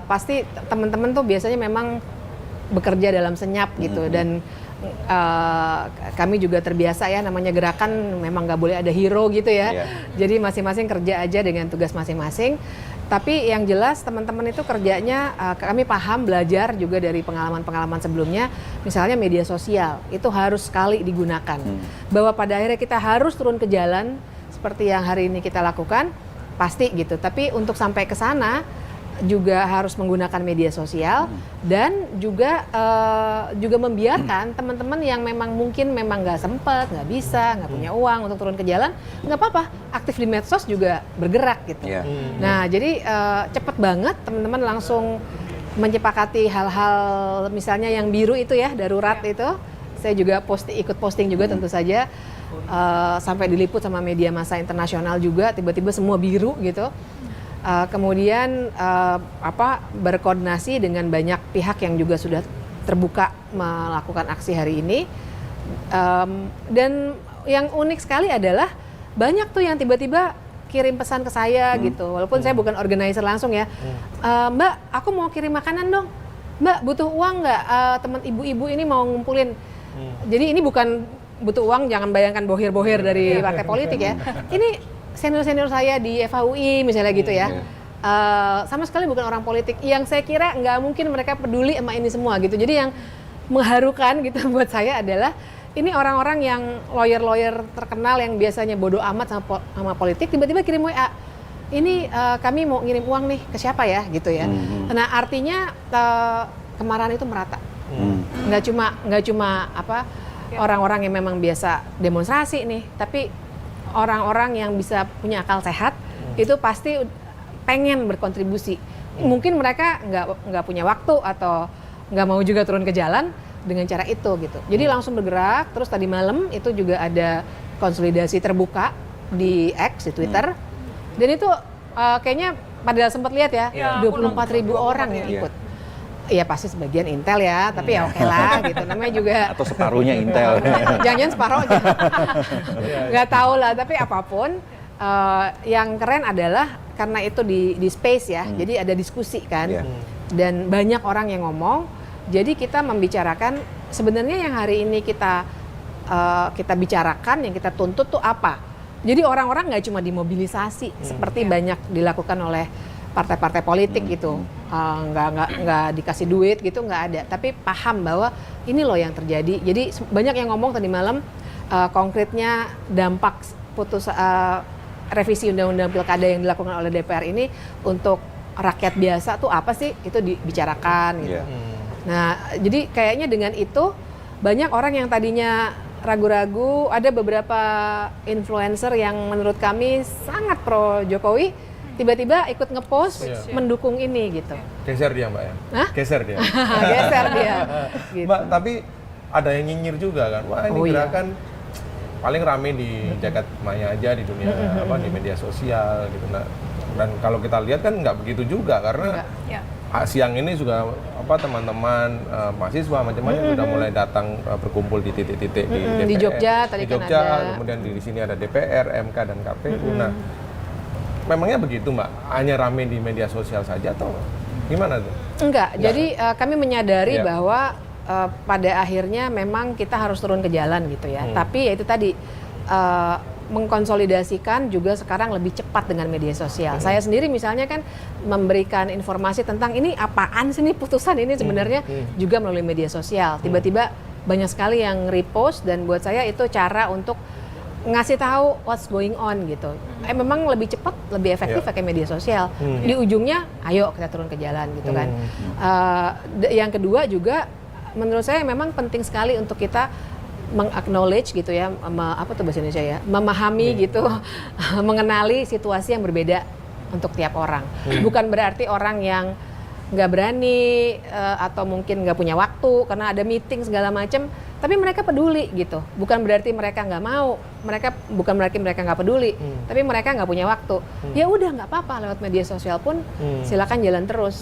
pasti teman-teman tuh biasanya memang bekerja dalam senyap gitu dan kami juga terbiasa ya, namanya gerakan memang nggak boleh ada hero gitu ya. Jadi masing-masing kerja aja dengan tugas masing-masing. Tapi yang jelas teman-teman itu kerjanya, kami paham belajar juga dari pengalaman-pengalaman sebelumnya, misalnya media sosial itu harus sekali digunakan. Bahwa pada akhirnya kita harus turun ke jalan seperti yang hari ini kita lakukan, pasti gitu. Tapi untuk sampai ke sana juga harus menggunakan media sosial dan juga membiarkan teman-teman yang memang mungkin nggak sempat, nggak bisa, nggak punya uang untuk turun ke jalan, nggak apa-apa, aktif di medsos juga bergerak gitu. Nah jadi cepet banget teman-teman langsung menyepakati hal-hal misalnya yang biru itu ya, darurat itu, saya juga ikut posting juga tentu saja, sampai diliput sama media massa internasional juga, tiba-tiba semua biru gitu. Kemudian berkoordinasi dengan banyak pihak yang juga sudah terbuka melakukan aksi hari ini, dan yang unik sekali adalah banyak tuh yang tiba-tiba kirim pesan ke saya gitu, walaupun saya bukan organizer langsung ya, Mbak aku mau kirim makanan dong, Mbak butuh uang nggak, teman ibu-ibu ini mau ngumpulin. Jadi ini bukan butuh uang, jangan bayangkan bohir-bohir dari partai politik ya, ini senior-senior saya di FHUI misalnya gitu ya, sama sekali bukan orang politik, yang saya kira nggak mungkin mereka peduli sama ini semua gitu. Jadi yang mengharukan gitu buat saya adalah ini orang-orang yang lawyer-lawyer terkenal yang biasanya bodoh amat sama politik, tiba-tiba kirim WA. Ini kami mau ngirim uang nih ke siapa ya gitu ya. Nah artinya kemarahan itu merata. Nggak cuma apa orang-orang yang memang biasa demonstrasi nih, tapi orang-orang yang bisa punya akal sehat itu pasti pengen berkontribusi. Mungkin mereka nggak punya waktu atau nggak mau juga turun ke jalan dengan cara itu gitu. Jadi langsung bergerak. Terus tadi malam itu juga ada konsolidasi terbuka di X, di Twitter. Dan itu kayaknya pada sempat lihat ya, 24.000 orang yang ikut. Iya pasti sebagian Intel ya, tapi ya oke lah gitu. Namanya juga
Atau separuhnya Intel.
jangan separuh aja. Nggak tahu lah, tapi apapun yang keren adalah karena itu di space ya. Jadi ada diskusi kan. Dan banyak orang yang ngomong. Jadi kita membicarakan sebenarnya yang hari ini kita bicarakan, yang kita tuntut tuh apa. Jadi orang-orang nggak cuma dimobilisasi seperti banyak dilakukan oleh partai-partai politik gitu, nggak dikasih duit gitu, nggak ada. Tapi paham bahwa ini loh yang terjadi. Jadi banyak yang ngomong tadi malam konkretnya dampak revisi undang-undang pilkada yang dilakukan oleh DPR ini untuk rakyat biasa tuh apa sih? Itu dibicarakan gitu. Nah, jadi kayaknya dengan itu banyak orang yang tadinya ragu-ragu, ada beberapa influencer yang menurut kami sangat pro Jokowi, tiba-tiba ikut ngepost mendukung ini gitu.
Geser dia Mbak ya?
Hah?
Geser dia?
Geser dia. Gitu.
Mbak, tapi ada yang nyinyir juga kan, wah ini gerakan paling rame di jagat maya aja di dunia di media sosial gitu. Nah, dan kalau kita lihat kan nggak begitu juga karena siang ini juga teman-teman mahasiswa macam-macam sudah mulai datang berkumpul di titik-titik di DPR,
di Jogja tadi
di Jogja,
kan ada.
Kemudian di sini ada DPR, MK dan KPU. Nah, memangnya begitu Mbak? Hanya rame di media sosial saja atau gimana tuh?
Enggak. Jadi kami menyadari bahwa pada akhirnya memang kita harus turun ke jalan gitu ya. Tapi ya itu tadi mengkonsolidasikan juga sekarang lebih cepat dengan media sosial. Saya sendiri misalnya kan memberikan informasi tentang ini apaan sih nih putusan ini sebenarnya juga melalui media sosial. Tiba-tiba banyak sekali yang repost dan buat saya itu cara untuk ngasih tahu what's going on gitu. Memang lebih cepat, lebih efektif pakai media sosial. Di ujungnya, ayo kita turun ke jalan gitu kan. Yang kedua juga, menurut saya memang penting sekali untuk kita meng-acknowledge gitu ya, apa tuh bahasa Indonesia ya, memahami gitu, mengenali situasi yang berbeda untuk tiap orang. Bukan berarti orang yang nggak berani atau mungkin nggak punya waktu karena ada meeting segala macam, tapi mereka peduli gitu. Bukan berarti mereka nggak mau, bukan berarti mereka nggak peduli, tapi mereka nggak punya waktu. Ya udah nggak apa-apa, lewat media sosial pun silakan jalan terus.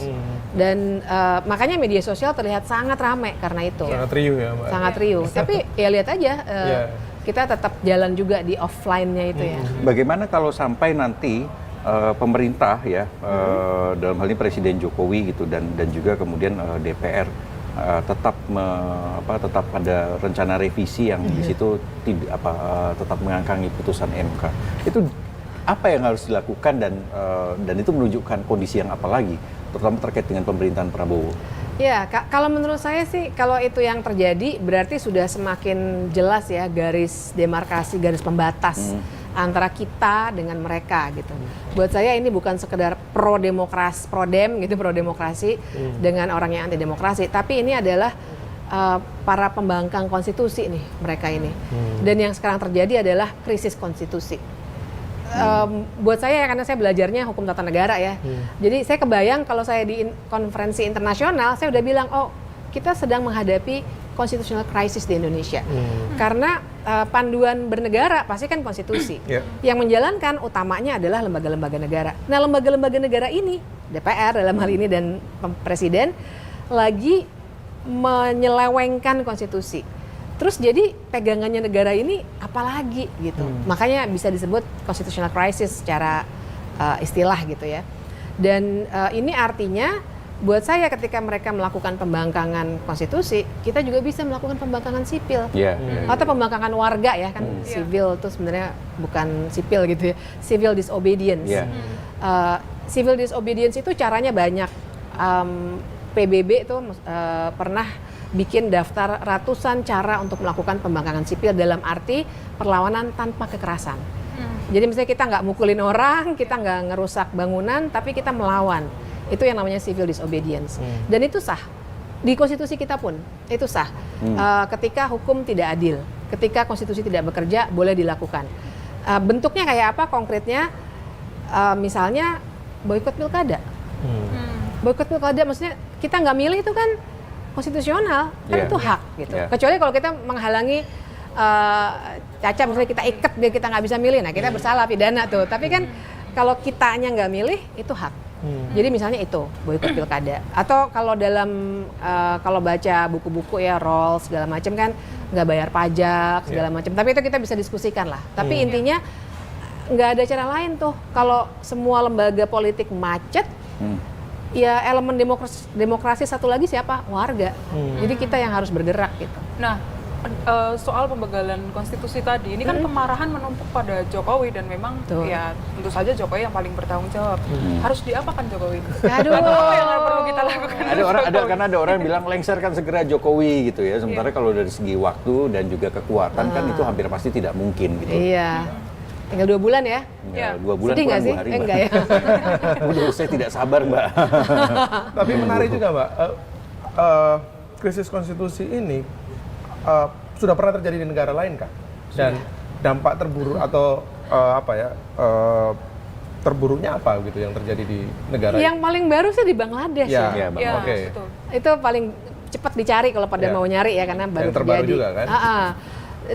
Dan makanya media sosial terlihat sangat ramai karena itu.
Sangat riuh ya Mbak.
Sangat riuh. Tapi ya lihat aja, kita tetap jalan juga di offline-nya itu ya.
Bagaimana kalau sampai nanti pemerintah ya dalam hal ini Presiden Jokowi gitu dan juga kemudian DPR tetap ada rencana revisi yang di situ tetap mengangkangi putusan MK. Itu apa yang harus dilakukan dan itu menunjukkan kondisi yang apa lagi, terutama terkait dengan pemerintahan Prabowo?
Ya, kalau menurut saya sih kalau itu yang terjadi berarti sudah semakin jelas ya garis demarkasi, garis pembatas antara kita dengan mereka gitu. Buat saya ini bukan sekedar pro demokrasi dengan orang yang anti demokrasi, tapi ini adalah para pembangkang konstitusi nih mereka ini. Dan yang sekarang terjadi adalah krisis konstitusi. Buat saya karena saya belajarnya hukum tata negara ya. Jadi saya kebayang kalau saya di konferensi internasional saya udah bilang, oh kita sedang menghadapi constitutional crisis di Indonesia. Karena panduan bernegara pasti kan konstitusi. Yang menjalankan utamanya adalah lembaga-lembaga negara. Nah, lembaga-lembaga negara ini, DPR dalam hal ini dan Presiden lagi menyelewengkan konstitusi. Terus jadi pegangannya negara ini apalagi gitu. Makanya bisa disebut constitutional crisis secara istilah gitu ya. Dan ini artinya buat saya ketika mereka melakukan pembangkangan konstitusi, kita juga bisa melakukan pembangkangan sipil. Atau pembangkangan warga ya kan. Sipil itu sebenarnya bukan sipil gitu ya. Civil disobedience. Civil disobedience itu caranya banyak. PBB itu pernah bikin daftar ratusan cara untuk melakukan pembangkangan sipil dalam arti perlawanan tanpa kekerasan. Jadi misalnya kita nggak mukulin orang, kita nggak ngerusak bangunan, tapi kita melawan. Itu yang namanya civil disobedience. Dan itu sah. Di konstitusi kita pun itu sah. Ketika hukum tidak adil, ketika konstitusi tidak bekerja, boleh dilakukan. Bentuknya kayak apa konkretnya? Misalnya boikot pilkada. Boikot pilkada maksudnya kita nggak milih itu kan konstitusional, kan itu hak gitu. Kecuali kalau kita menghalangi Caca misalnya kita ikat biar kita nggak bisa milih, nah kita bersalah pidana tuh. Tapi kan kalau kitanya nggak milih itu hak. Jadi misalnya itu boikot pilkada. Atau kalau kalau baca buku-buku ya Rawls segala macam kan nggak bayar pajak segala macam. Tapi itu kita bisa diskusikan lah. Tapi intinya nggak ada cara lain tuh. Kalau semua lembaga politik macet, ya elemen demokrasi satu lagi siapa? Warga. Jadi kita yang harus bergerak gitu.
Nah, soal pembegalan konstitusi tadi, ini kan kemarahan menumpuk pada Jokowi dan memang ya tentu saja Jokowi yang paling bertanggung jawab. Harus diapakan Jokowi?
Aduh.
Apa yang perlu kita lakukan?
Karena ada orang yang bilang lengserkan segera Jokowi gitu ya. Sementara kalau dari segi waktu dan juga kekuatan kan itu hampir pasti tidak mungkin gitu.
Iya. Tinggal 2 bulan ya?
Ya, 2 bulan
Sedih
kurang
nggak sih?
2 hari, Mbak.
Enggak ya?
Udah, saya tidak sabar, Mbak.
Tapi menarik juga, Mbak. Krisis konstitusi ini sudah pernah terjadi di negara lain kan? Dan dampak terburuk atau terburuknya apa gitu yang terjadi di negara
Yang paling baru sih di Bangladesh ya.
Ya, Bang.
Oke.
Betul.
Itu paling cepat dicari kalau pada mau nyari ya karena baru
Yang terbaru
terjadi.
juga kan?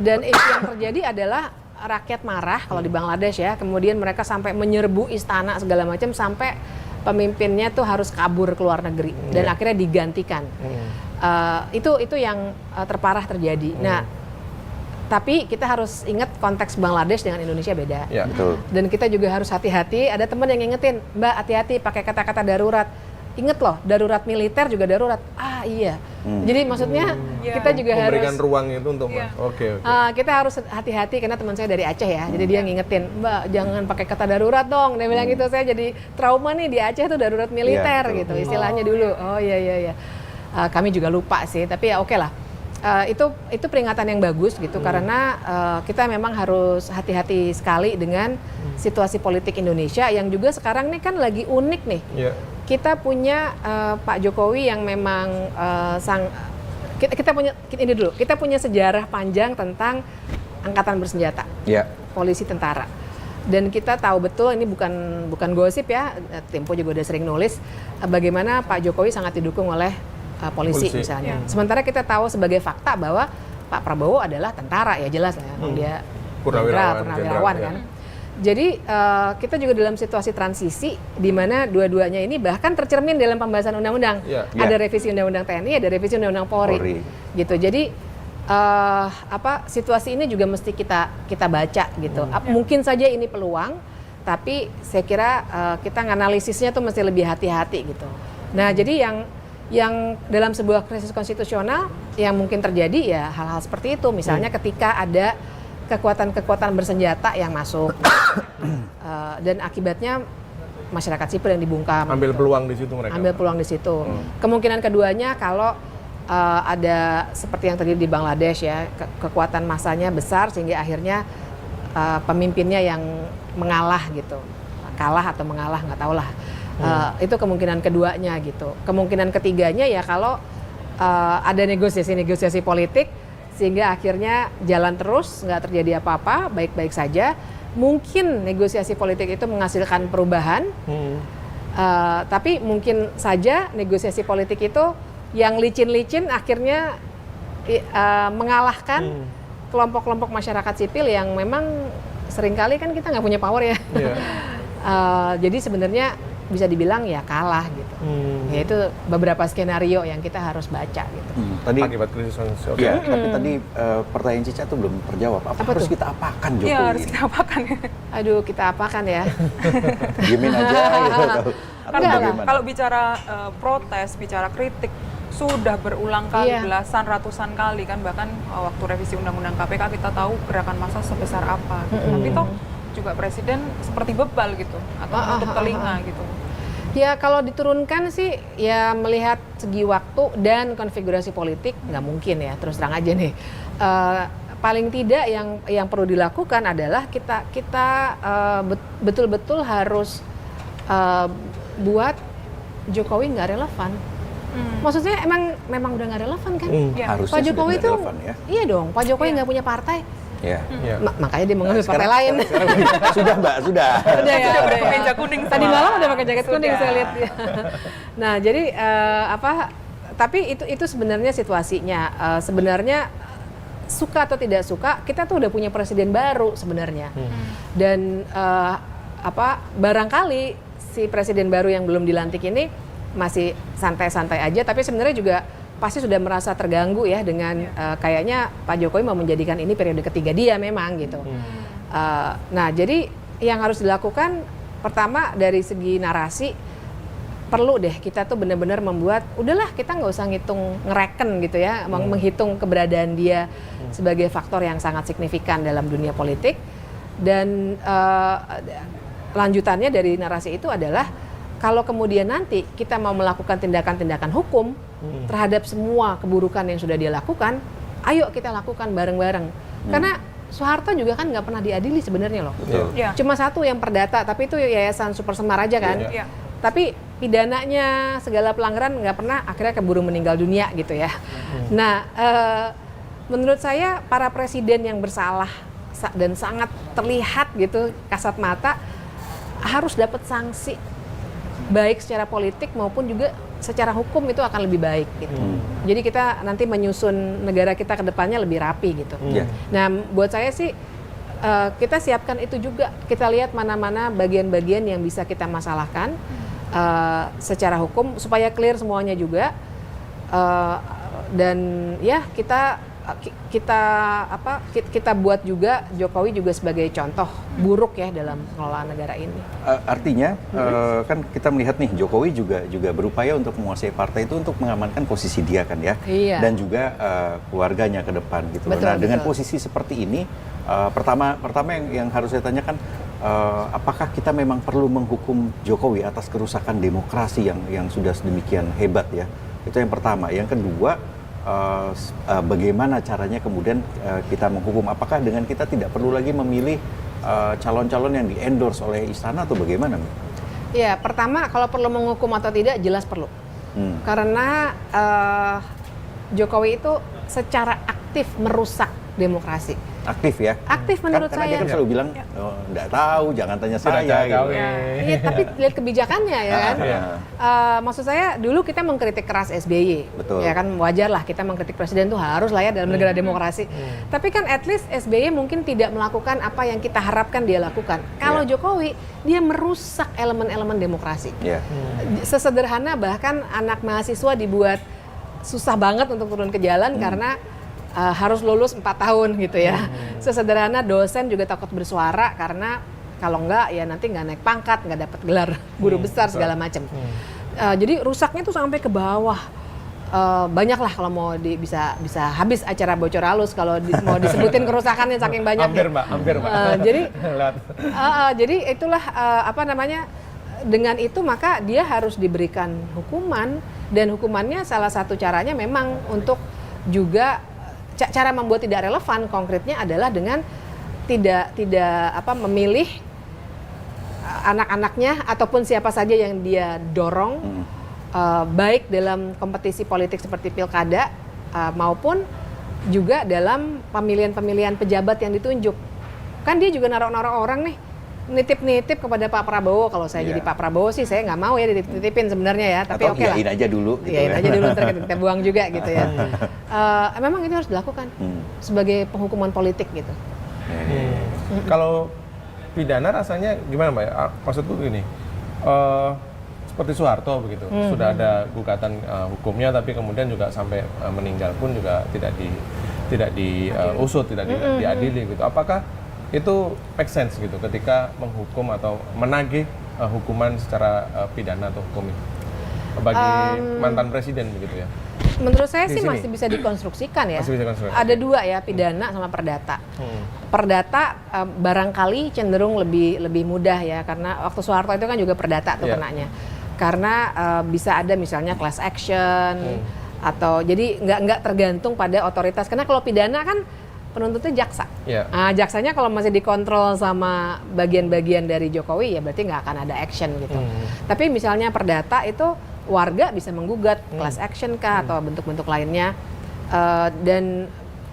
Dan yang terjadi adalah rakyat marah kalau di Bangladesh ya, kemudian mereka sampai menyerbu istana segala macam sampai pemimpinnya tuh harus kabur ke luar negeri dan akhirnya digantikan. Itu yang terparah terjadi. Nah, tapi kita harus ingat konteks Bangladesh dengan Indonesia beda.
Ya.
Betul.
Dan kita juga harus hati-hati. Ada teman yang ngingetin, Mbak hati-hati pakai kata-kata darurat. Ingat loh, darurat militer juga darurat. Iya. Jadi maksudnya kita juga
memberikan
harus
ruang itu untuk Oke.
kita harus hati-hati karena teman saya dari Aceh ya. Jadi dia ngingetin, Mbak jangan pakai kata darurat dong. Dia bilang gitu, saya jadi trauma nih di Aceh tuh darurat militer gitu istilahnya dulu. Oh iya. Kami juga lupa sih, tapi ya oke lah. Itu peringatan yang bagus gitu karena kita memang harus hati-hati sekali dengan situasi politik Indonesia yang juga sekarang nih kan lagi unik nih. Kita punya Pak Jokowi yang memang kita punya sejarah panjang tentang angkatan bersenjata, polisi tentara. Dan kita tahu betul ini bukan gosip ya, Tempo juga udah sering nulis bagaimana Pak Jokowi sangat didukung oleh polisi misalnya. Sementara kita tahu sebagai fakta bahwa Pak Prabowo adalah tentara ya jelas lah, dia purnawirawan kan. Jadi kita juga dalam situasi transisi di mana dua-duanya ini bahkan tercermin dalam pembahasan undang-undang. Ada revisi undang-undang TNI, ada revisi undang-undang Polri. Gitu. Jadi situasi ini juga mesti kita baca gitu. Mungkin saja ini peluang, tapi saya kira kita nganalisisnya tuh mesti lebih hati-hati gitu. Nah, jadi yang dalam sebuah krisis konstitusional yang mungkin terjadi ya hal-hal seperti itu. Misalnya ketika ada kekuatan-kekuatan bersenjata yang masuk dan akibatnya masyarakat sipil yang dibungkam.
Ambil peluang di situ mereka.
Ambil peluang di situ. Kemungkinan keduanya kalau ada seperti yang terjadi di Bangladesh ya, kekuatan massanya besar sehingga akhirnya pemimpinnya yang mengalah gitu. Kalah atau mengalah nggak tahu lah. Itu kemungkinan keduanya gitu. Kemungkinan ketiganya ya kalau ada negosiasi politik sehingga akhirnya jalan terus, nggak terjadi apa-apa, baik-baik saja. Mungkin negosiasi politik itu menghasilkan perubahan, tapi mungkin saja negosiasi politik itu yang licin-licin akhirnya mengalahkan kelompok-kelompok masyarakat sipil yang memang seringkali kan kita nggak punya power ya. Jadi sebenarnya bisa dibilang ya kalah gitu. Ya itu beberapa skenario yang kita harus baca gitu.
Tadi
akibat krisis konstitusi.
tapi tadi pertanyaan Cica tuh belum terjawab. Apa harus
tuh?
kita apakan Jokowi?
Iya, harus kita apakan.
Aduh, kita apakan ya?
Diemin aja gitu. Atau bagaimana?
Kalau bicara protes, bicara kritik sudah berulang kali, belasan, ratusan kali kan, bahkan waktu revisi undang-undang KPK kita tahu gerakan massa sebesar apa. Tapi toh juga presiden seperti bebal gitu atau menutup telinga gitu.
Ya kalau diturunkan sih ya melihat segi waktu dan konfigurasi politik nggak mungkin ya, terus terang aja nih. Paling tidak yang perlu dilakukan adalah kita betul-betul harus buat Jokowi nggak relevan. Maksudnya memang udah nggak relevan kan?
Harusnya
Pak Jokowi
sudah
itu
relevan, ya.
iya dong, Pak Jokowi nggak punya partai.
Ya.
Makanya dia mengambil partai lain.
Sudah Mbak, sudah.
Udah ya,
Sudah
udah ya.
berkemeja kuning
Tadi
semua.
malam udah pakai jaket kuning
Sudah.
saya lihat. Nah, jadi tapi itu sebenarnya situasinya. Sebenarnya suka atau tidak suka, kita tuh udah punya presiden baru sebenarnya. Dan barangkali si presiden baru yang belum dilantik ini masih santai-santai aja, tapi sebenarnya juga pasti sudah merasa terganggu ya dengan kayaknya Pak Jokowi mau menjadikan ini periode ketiga dia memang gitu. Nah, jadi yang harus dilakukan pertama dari segi narasi perlu deh kita tuh benar-benar membuat udahlah kita nggak usah ngereken gitu ya, menghitung keberadaan dia sebagai faktor yang sangat signifikan dalam dunia politik. Dan lanjutannya dari narasi itu adalah kalau kemudian nanti kita mau melakukan tindakan-tindakan hukum terhadap semua keburukan yang sudah dia lakukan, ayo kita lakukan bareng-bareng. Karena Soeharto juga kan nggak pernah diadili sebenarnya loh.
Betul.
Ya.
Cuma satu yang perdata, tapi itu Yayasan Super Semar aja kan.
Ya.
Tapi pidananya segala pelanggaran nggak pernah akhirnya keburu meninggal dunia gitu ya. Nah, menurut saya para presiden yang bersalah dan sangat terlihat gitu kasat mata harus dapat sanksi baik secara politik maupun juga secara hukum itu akan lebih baik gitu. Jadi kita nanti menyusun negara kita ke depannya lebih rapi gitu. Nah, buat saya sih kita siapkan itu juga. Kita lihat mana-mana bagian-bagian yang bisa kita masalahkan secara hukum supaya clear semuanya juga. Dan ya kita buat juga Jokowi juga sebagai contoh buruk ya dalam pengelolaan negara ini.
Artinya kan kita melihat nih Jokowi juga berupaya untuk menguasai partai itu untuk mengamankan posisi dia kan ya.
Iya.
Dan juga keluarganya ke depan gitu.
Betul,
Nah, dengan
betul.
posisi seperti ini pertama yang harus saya tanyakan apakah kita memang perlu menghukum Jokowi atas kerusakan demokrasi yang sudah sedemikian hebat ya. Itu yang pertama. Yang kedua, bagaimana caranya kemudian kita menghukum, apakah dengan kita tidak perlu lagi memilih calon-calon yang di-endorse oleh istana atau bagaimana?
Ya, pertama kalau perlu menghukum atau tidak jelas perlu. Karena Jokowi itu secara aktif merusak demokrasi.
Aktif ya?
Aktif menurut
Karena
saya.
dia kan selalu bilang, enggak tahu, jangan tanya
Sudah
saya. Gitu.
cawe-cawe.
Iya, tapi lihat kebijakannya ya kan.
Iya.
Maksud saya dulu kita mengkritik keras SBY,
Betul.
ya kan wajar lah kita mengkritik presiden tuh harus lah ya dalam negara demokrasi. Tapi kan at least SBY mungkin tidak melakukan apa yang kita harapkan dia lakukan. Kalau Jokowi dia merusak elemen-elemen demokrasi.
Ya.
Sesederhana bahkan anak mahasiswa dibuat susah banget untuk turun ke jalan karena harus lulus 4 tahun gitu ya. Sesederhana dosen juga takut bersuara karena kalau enggak ya nanti nggak naik pangkat, nggak dapat gelar guru besar segala macam. Jadi rusaknya tuh sampai ke bawah. Banyak lah kalau mau bisa habis acara bocor halus kalau mau disebutin kerusakannya saking banyaknya.
Hampir Mbak.
Jadi itulah dengan itu maka dia harus diberikan hukuman dan hukumannya salah satu caranya memang untuk juga cara membuat tidak relevan konkretnya adalah dengan tidak memilih anak-anaknya ataupun siapa saja yang dia dorong baik dalam kompetisi politik seperti pilkada maupun juga dalam pemilihan pejabat yang ditunjuk. Kan dia juga naruh-naruh orang nih, nitip-nitip kepada Pak Prabowo. Kalau saya jadi Pak Prabowo sih saya nggak mau ya dititip-titipin sebenarnya ya, tapi
Atau
oke lah.
iyain aja dulu gitu
Iyain
ya.
aja dulu ntar kita buang juga gitu ya. Memang itu harus dilakukan sebagai penghukuman politik gitu.
Kalau pidana rasanya gimana Mbak? Maksudku gini, seperti Soeharto begitu, sudah ada gugatan hukumnya, tapi kemudian juga sampai meninggal pun juga tidak diusut, tidak diadili gitu. Apakah itu make sense gitu ketika menghukum atau menagih hukuman secara pidana atau hukum itu bagi mantan presiden begitu ya?
Menurut saya
Di
sih
sini.
masih bisa dikonstruksikan ya.
Masih bisa dikonstruksikan.
Ada dua ya, pidana sama perdata. Perdata barangkali cenderung lebih mudah ya karena waktu Soeharto itu kan juga perdata tuh
Iya.
kenanya. Karena bisa ada misalnya class action atau jadi nggak tergantung pada otoritas. Karena kalau pidana kan penuntutnya jaksa.
Yeah.
Nah, jaksanya kalau masih dikontrol sama bagian-bagian dari Jokowi ya berarti nggak akan ada action gitu. Tapi misalnya perdata itu warga bisa menggugat class action kah atau bentuk-bentuk lainnya dan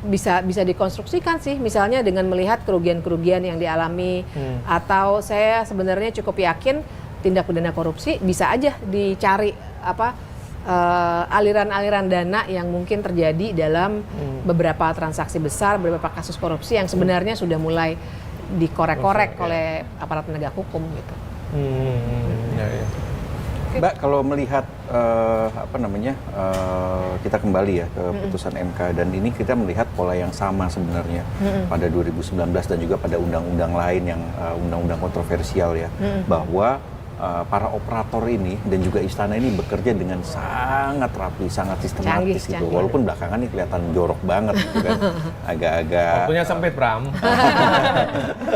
bisa dikonstruksikan sih misalnya dengan melihat kerugian-kerugian yang dialami atau saya sebenarnya cukup yakin tindak pidana korupsi bisa aja dicari aliran-aliran dana yang mungkin terjadi dalam beberapa transaksi besar, beberapa kasus korupsi yang sebenarnya sudah mulai dikorek-korek oleh aparat penegak hukum gitu.
Ya.
Mbak, kalau melihat kita kembali ya ke putusan MK dan ini kita melihat pola yang sama sebenarnya pada 2019 dan juga pada undang-undang lain yang undang-undang kontroversial ya, bahwa para operator ini dan juga istana ini bekerja dengan sangat rapi, sangat sistematis gitu. Walaupun belakangan ini kelihatan jorok banget gitu kan. Agak-agak
waktunya sempit, Bram.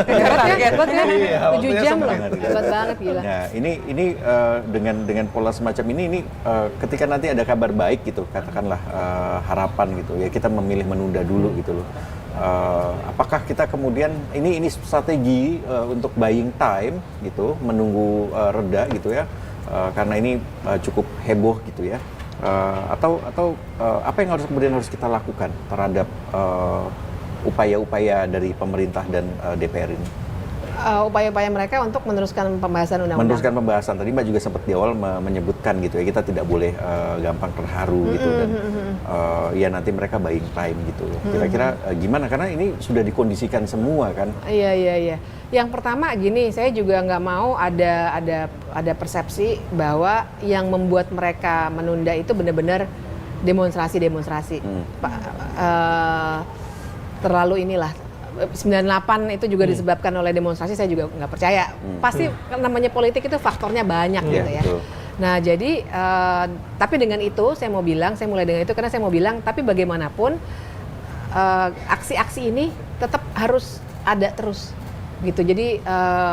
Hebat ya,
Iya,
7 jam loh.
sempit.
Hebat banget gila.
Nah, ini dengan pola semacam ini ketika nanti ada kabar baik gitu, katakanlah harapan gitu ya, kita memilih menunda dulu gitu loh. Apakah kita kemudian ini strategi untuk buying time gitu, menunggu reda gitu ya, karena ini cukup heboh gitu ya, atau apa yang kemudian harus kita lakukan terhadap upaya-upaya dari pemerintah dan DPR ini?
Upaya-upaya mereka untuk meneruskan pembahasan undang-undang.
Meneruskan pembahasan. Tadi Mbak juga sempat di awal menyebutkan gitu ya, kita tidak boleh gampang terharu gitu dan ya nanti mereka buying time gitu. Kira-kira gimana? Karena ini sudah dikondisikan semua kan.
Iya. Yang pertama gini, saya juga nggak mau ada persepsi bahwa yang membuat mereka menunda itu benar-benar demonstrasi. Terlalu inilah. 98 itu juga disebabkan oleh demonstrasi, saya juga nggak percaya. Pasti namanya politik itu faktornya banyak gitu ya.
Betul.
Nah jadi, tapi dengan itu saya mulai dengan itu karena saya mau bilang, tapi bagaimanapun aksi-aksi ini tetap harus ada terus gitu. Jadi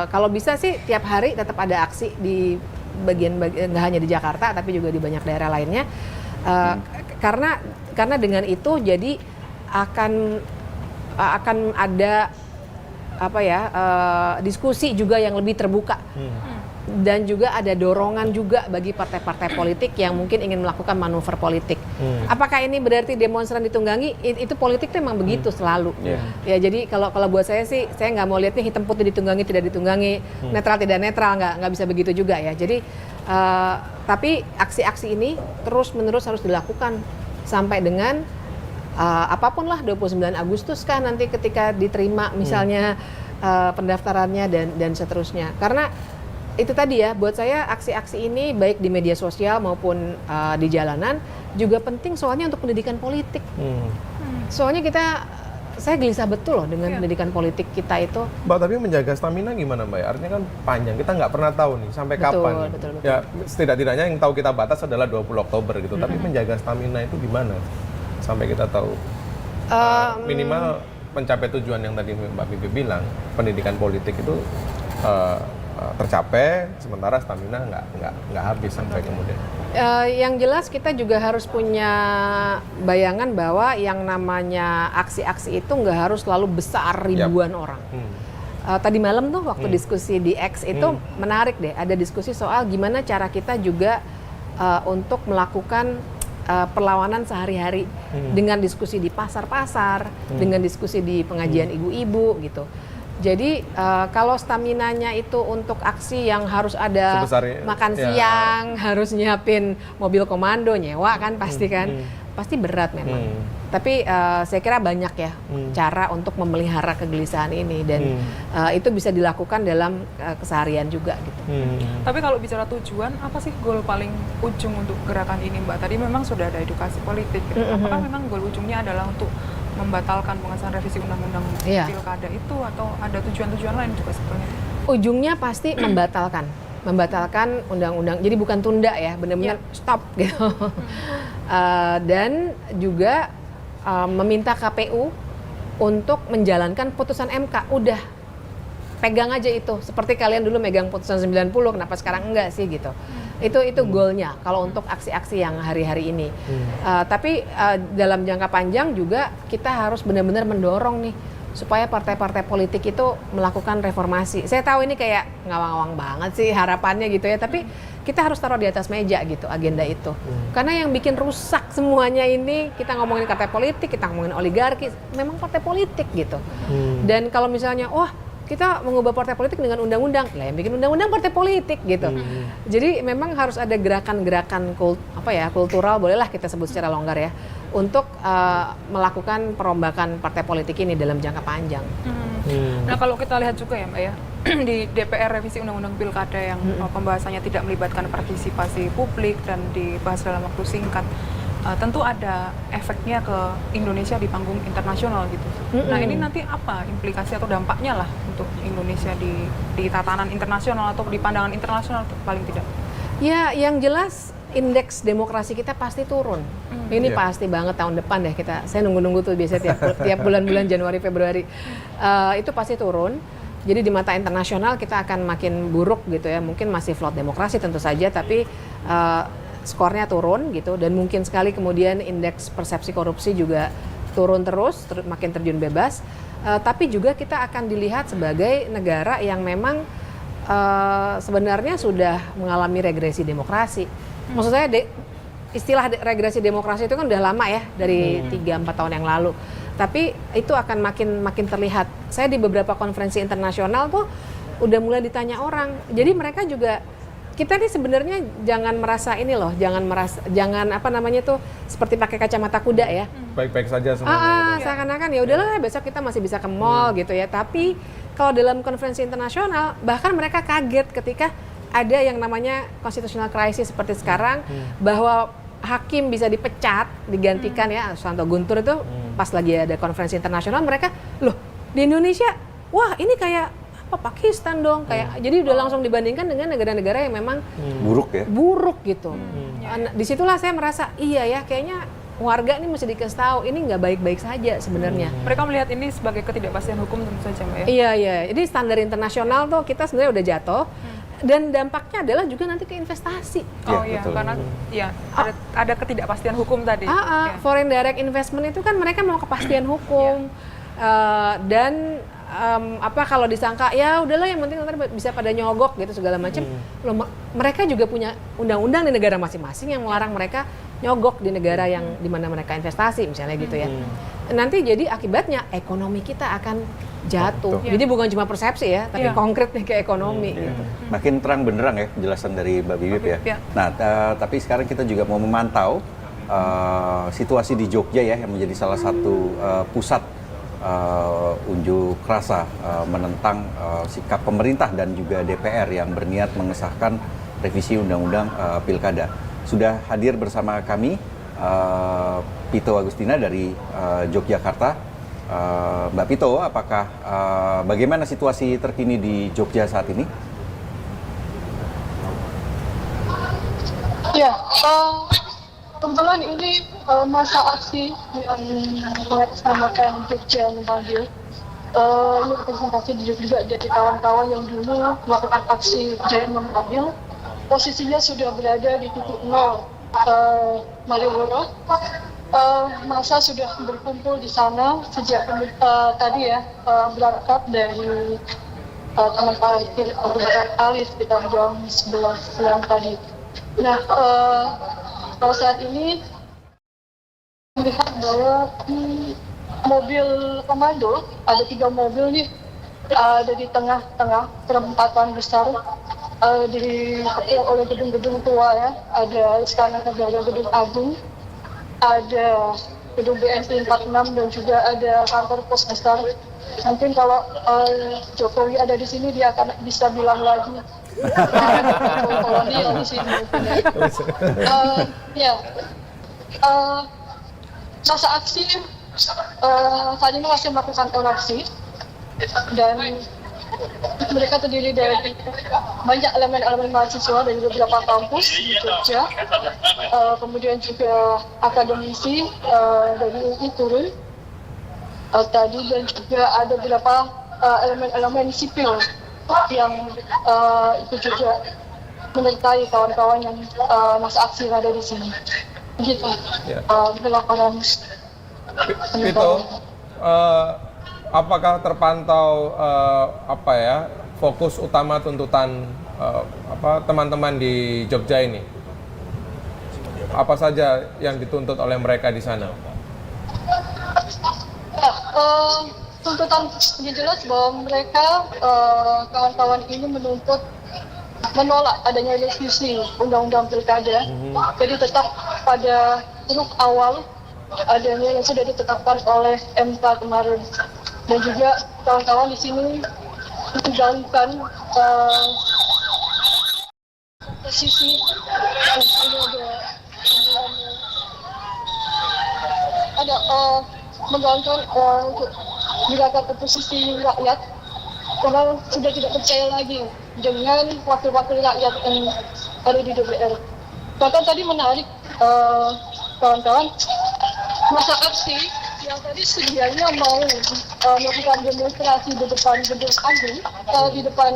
kalau bisa sih tiap hari tetap ada aksi di bagian-bagian, nggak hanya di Jakarta tapi juga di banyak daerah lainnya. Karena dengan itu jadi akan ada diskusi juga yang lebih terbuka dan juga ada dorongan juga bagi partai-partai politik yang mungkin ingin melakukan manuver politik. Apakah ini berarti demonstran ditunggangi? Itu politik tuh memang begitu selalu. Ya jadi kalau buat saya sih, saya nggak mau lihatnya hitam putih ditunggangi tidak ditunggangi, netral tidak netral, nggak bisa begitu juga ya. Jadi tapi aksi-aksi ini terus-menerus harus dilakukan sampai dengan apapun lah 29 Agustus kah nanti ketika diterima misalnya pendaftarannya dan seterusnya. Karena itu tadi ya, buat saya aksi-aksi ini baik di media sosial maupun di jalanan juga penting soalnya untuk pendidikan politik. Soalnya saya gelisah betul loh dengan pendidikan politik kita itu.
Mbak, tapi menjaga stamina gimana Mbak? Artinya kan panjang, kita nggak pernah tahu nih sampai kapan.
Betul.
Ya setidak-tidaknya yang tahu kita batas adalah 20 Oktober gitu. Tapi menjaga stamina itu gimana? Sampai kita tahu minimal mencapai tujuan yang tadi Mbak Bibi bilang, pendidikan politik itu tercapai, sementara stamina nggak habis sampai kemudian.
Yang jelas kita juga harus punya bayangan bahwa yang namanya aksi-aksi itu nggak harus selalu besar ribuan orang. Tadi malam tuh waktu diskusi di X itu menarik deh, ada diskusi soal gimana cara kita juga untuk melakukan perlawanan sehari-hari dengan diskusi di pasar-pasar, dengan diskusi di pengajian ibu-ibu gitu. Jadi kalau staminanya itu untuk aksi yang harus ada makan siang, harus nyiapin mobil komando, nyewa kan pasti pasti berat memang. Tapi saya kira banyak ya cara untuk memelihara kegelisahan ini dan itu bisa dilakukan dalam keseharian juga gitu.
Tapi kalau bicara tujuan, apa sih goal paling ujung untuk gerakan ini Mbak? Tadi memang sudah ada edukasi politik gitu. Apakah memang goal ujungnya adalah untuk membatalkan pengesahan revisi undang-undang pilkada itu atau ada tujuan-tujuan lain juga sebetulnya? Ujungnya pasti membatalkan undang-undang. Jadi bukan tunda ya, benar-benar stop gitu. Dan juga meminta KPU untuk menjalankan putusan MK. Udah pegang aja itu. Seperti kalian dulu megang putusan 90, kenapa sekarang enggak sih gitu.
Itu goalnya kalau untuk aksi-aksi yang hari-hari ini. Tapi dalam jangka panjang juga kita harus benar-benar mendorong nih supaya partai-partai politik itu melakukan reformasi. Saya tahu ini kayak ngawang-ngawang banget sih harapannya gitu ya, tapi kita harus taruh di atas meja gitu agenda itu. Karena yang bikin rusak semuanya ini, kita ngomongin partai politik, kita ngomongin oligarki, memang partai politik gitu. Dan kalau misalnya, wah kita mengubah partai politik dengan undang-undang, lah yang bikin undang-undang partai politik gitu. Jadi memang harus ada gerakan-gerakan kultural, bolehlah kita sebut secara longgar ya, untuk melakukan perombakan partai politik ini dalam jangka panjang.
Nah kalau kita lihat juga ya Mbak ya, di DPR revisi Undang-Undang Pilkada yang pembahasannya tidak melibatkan partisipasi publik dan dibahas dalam waktu singkat, tentu ada efeknya ke Indonesia di panggung internasional gitu. Nah ini nanti apa implikasi atau dampaknya lah untuk Indonesia di tatanan internasional atau di pandangan internasional paling tidak?
Ya yang jelas indeks demokrasi kita pasti turun. Ini pasti banget tahun depan deh saya nunggu-nunggu tuh biasanya tiap bulan-bulan Januari Februari itu pasti turun. Jadi di mata internasional kita akan makin buruk gitu ya. Mungkin masih float demokrasi tentu saja, tapi skornya turun gitu, dan mungkin sekali kemudian indeks persepsi korupsi juga turun terus, makin terjun bebas. Tapi juga kita akan dilihat sebagai negara yang memang sebenarnya sudah mengalami regresi demokrasi. Maksud saya istilah regresi demokrasi itu kan udah lama ya, dari 3-4 tahun yang lalu. Tapi itu akan makin terlihat. Saya di beberapa konferensi internasional tuh udah mulai ditanya orang. Jadi mereka juga, kita nih sebenarnya jangan merasa ini loh, jangan apa namanya tuh seperti pakai kacamata kuda ya.
Baik-baik saja semuanya.
Seakan-akan ya udahlah besok kita masih bisa ke mall gitu ya. Tapi kalau dalam konferensi internasional bahkan mereka kaget ketika ada yang namanya constitutional crisis seperti sekarang, bahwa hakim bisa dipecat, digantikan ya. Susanto Guntur itu pas lagi ada konferensi internasional, mereka loh di Indonesia, wah ini kayak apa Pakistan dong, kayak jadi udah langsung dibandingkan dengan negara-negara yang memang buruk gitu. Disitulah saya merasa iya ya, kayaknya warga ini mesti dikasih tahu ini nggak baik-baik saja sebenarnya.
Mereka melihat ini sebagai ketidakpastian hukum tentu saja Mbak ya.
Iya. Jadi standar internasional tuh kita sebenarnya udah jatuh. Dan dampaknya adalah juga nanti ke investasi.
Oh iya, karena ya ada ketidakpastian hukum tadi.
Foreign direct investment itu kan mereka mau kepastian hukum. Dan kalau disangka ya udahlah yang penting nanti bisa pada nyogok gitu segala macam. Mereka juga punya undang-undang di negara masing-masing yang melarang mereka nyogok di negara yang di mana mereka investasi misalnya gitu ya. Nanti jadi akibatnya ekonomi kita akan jatuh. Jadi bukan cuma persepsi ya, tapi konkretnya ke ekonomi. Gitu.
Makin terang benderang ya penjelasan dari Mbak Bibip ya. Nah, tapi sekarang kita juga mau memantau situasi di Jogja ya, yang menjadi salah satu pusat unjuk rasa menentang sikap pemerintah dan juga DPR yang berniat mengesahkan revisi Undang-Undang Pilkada. Sudah hadir bersama kami Pito Agustina dari Yogyakarta. Mbak Pito, apakah bagaimana situasi terkini di Jogja saat ini?
Ya, kebetulan ini masa aksi yang mengatasnamakan Jogja memanggil. Ini representasi juga dari kawan-kawan yang dulu melakukan aksi Jaya memanggil. Posisinya sudah berada di titik 0 Malioboro. Masa sudah berkumpul di sana sejak tadi ya, berangkat dari Taman Parkir Alis sekitar jam 11 siang tadi. Nah, kalau saat ini melihat bahwa mobil komando, ada 3 mobil nih, ada di tengah-tengah perempatan besar, dikepung oleh gedung-gedung tua ya. Ada Istana Negara Gedung Agung, ada gedung BNI 46 dan juga ada kantor pos besar. Mungkin kalau Jokowi ada di sini dia akan bisa bilang lagi kolonial di sini. Masa aksi saat ini masih melakukan orasi dan mereka terdiri dari banyak elemen-elemen mahasiswa dari beberapa kampus di Jogja, kemudian juga akademisi dari UI turun tadi, dan juga ada beberapa elemen-elemen sipil yang itu juga menyertai kawan-kawan yang masa aksi yang ada di sini. Gitu.
Ya.
Laporan.
Itu apakah terpantau fokus utama tuntutan teman-teman di Jogja ini? Apa saja yang dituntut oleh mereka di sana?
Ya, tuntutan jelas bahwa mereka kawan-kawan ini menolak adanya revisi undang-undang pilkada. Jadi tetap pada huruf awal adanya yang sudah ditetapkan oleh MK kemarin. Dan juga kawan-kawan di sini menjalankan posisi menjalankan gerakan oposisi rakyat karena sudah tidak percaya lagi dengan wakil-wakil rakyat yang ada di DPR. Bahkan tadi menarik kawan-kawan, masa aksi yang tadi sedianya mau melakukan demonstrasi di depan gedung agung, di depan